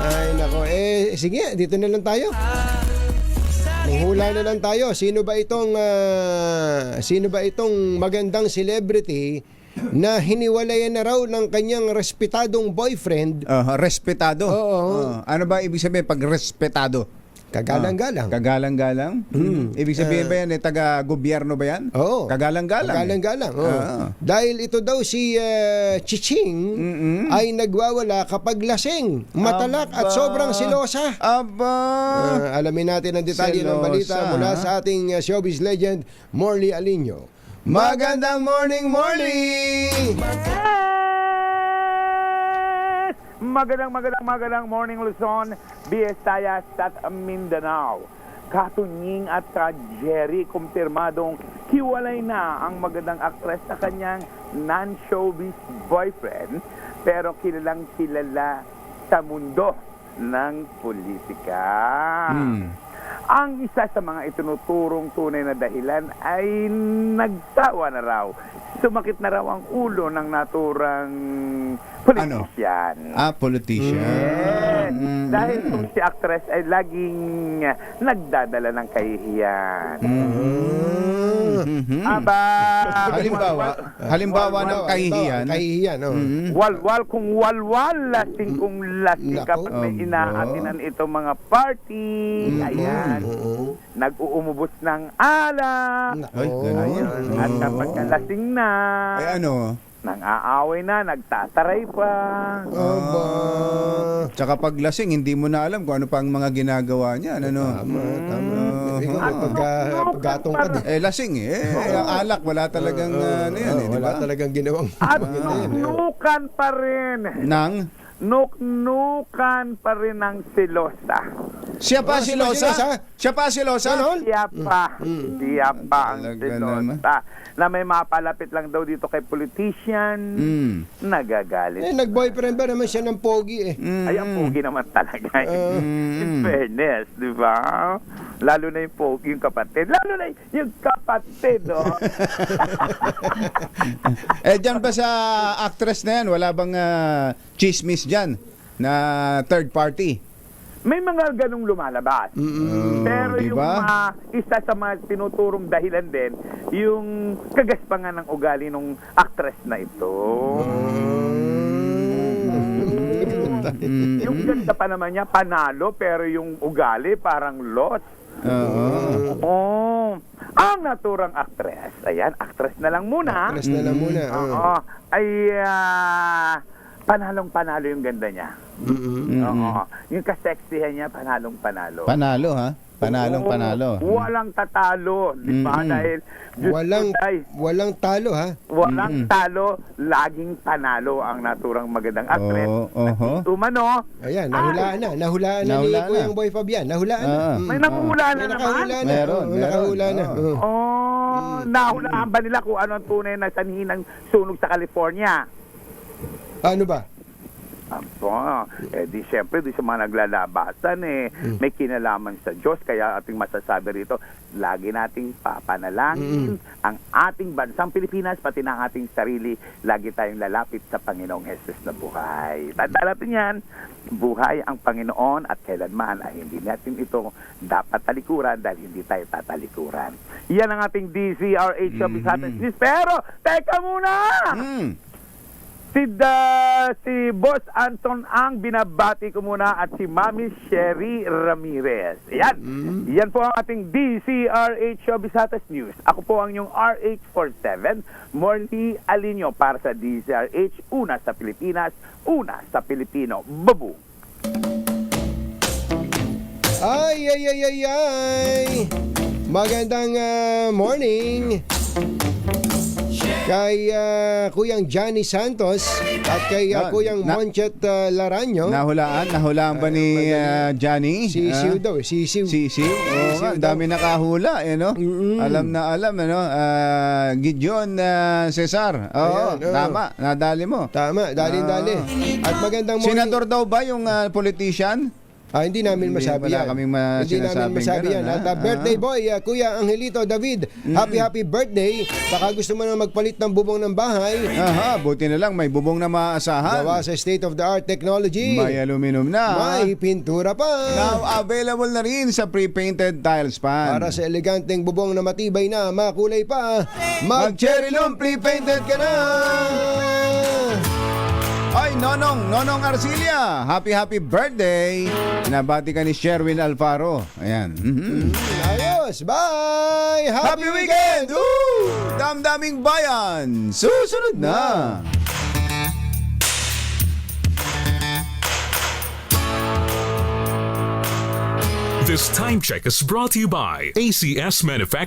Ay nako, sige, dito na lang tayo. Manghula na lang tayo. Sino ba itong magandang celebrity na hiniwalayan na raw ng kanyang respetadong boyfriend? Respetado? Ano ba ibig sabihin pag respetado? Kagalang-galang. Kagalang-galang? Ibig sabihin ba yan, taga-gobyerno ba yan? Oo. Kagalang-galang. Kagalang-galang. Dahil ito daw si Chiching ay nagwawala kapag lasing, matalak at sobrang silosa. Alamin natin ang detalye ng balita mula sa ating showbiz legend, Morley Alinio. Magandang morning, Morley! Magandang morning Luzon, Visayas at Mindanao. Katunying at Jerry kumpirmadong hiwalay na ang magandang aktres sa kanyang non-showbiz boyfriend, pero kilalang kilala sa mundo ng politika. Ang isa sa mga itinuturong tunay na dahilan ay nagsawa na raw. Sumakit na raw ang ulo ng naturang politician. Politician. Yes. Dahil kung si actress ay laging nagdadala ng kahihiyan. Halimbawa ng kahihiyan. Walwal kung walwal, lasing kung lasing kapag may inaatinan itong mga party. Ayan. Nag-uumubos ng alak. At kapag lasing na, nang-aaway na, nagtataray pa. Tsaka pag lasing, hindi mo na alam kung ano pa ang mga ginagawa niya. Tama. Paggatong ka din. Lasing alak, wala talagang wala talagang ginawang. At nukan pa rin. nuknukan pa rin ng silosa. Siya pa si Losa? Siya pa si Losa? Siya pa. Siya pa ang silosa. Na may mapalapit lang daw dito kay politician, nagagalit. Nag-boyfriend ba naman siya ng pogi Ay, ang pogi naman talaga. In fairness, di ba? Lalo na yung pogi, yung kapatid. Lalo na yung kapatid, Dyan ba sa actress na yan, wala bang chismis dyan na third party? May mga ganong lumalabas. Pero yung isa sa mga tinuturong dahilan din, yung kagaspangan ng ugali ng actress na ito. Yung ganda pa naman niya, panalo, pero yung ugali parang lost. Ang naturang actress, ayan, actress na lang muna. Actress na lang muna. Ay, panalong-panalo yung ganda niya. Yung kaseksihan niya, panalong-panalo. Panalo, ha? Panalong-panalo. Walang tatalo, di ba? Dahil walang talo, ha? Walang talo, laging panalo ang naturang magandang actress. Umano. Ayan, nahulaan na ni Kuyang Boy Fabian. Nahulaan na. May nahulaan na naman. Nakahula na. Nahulaan ba nila kung ano ang tunay na sanhi ng sunog sa California? Ano ba? Di syempre, di sa mga naglalabasan may kinalaman sa Diyos, kaya ating masasabi rito, lagi nating papanalangin ang ating bansang Pilipinas, pati ng ating sarili, lagi tayong lalapit sa Panginoong Jesus na buhay. Tandaan natin yan, buhay ang Panginoon at kailanman ay hindi natin ito dapat talikuran dahil hindi tayo tatalikuran. Yan ang ating DZRH News. Pero, teka muna! Si Boss Anton ang binabati ko muna at si Mami Sherry Ramirez. Yan po ang ating DCRH Showbizatas News. Ako po ang inyong RH47, Morley Alinio para sa DCRH, una sa Pilipinas, una sa Pilipino. Babu! Ay! Magandang morning kay Kuyang Johnny Santos at kay Kuyang Monchet Laranyo. Nahulaan ba ni Johnny? Sisiw daw, sisiw. Oo nga, dami nakahula, no? Alam na alam, Gideon Cesar. Oo, tama, nadali mo. Tama, dali. At magandang morning. Senador daw ba yung politician? Hindi namin masabi yan. Hindi namin masabi yan. At birthday boy, Kuya Angelito David, happy birthday. Baka gusto mo na magpalit ng bubong ng bahay. Buti na lang may bubong na maaasahan. Gawa sa state-of-the-art technology. May aluminum na. May pintura pa. Now available na rin sa pre-painted tiles pan. Para sa eleganteng bubong na matibay na, makulay pa, mag-cherry loom pre-painted ka na. Ay, Nonong Arcilia, happy birthday. Nabati ka ni Sherwin Alfaro. Ayan. Ayos, bye! Happy weekend! Damdaming bayan, susunod na. This time check is brought to you by ACS Manufacturing.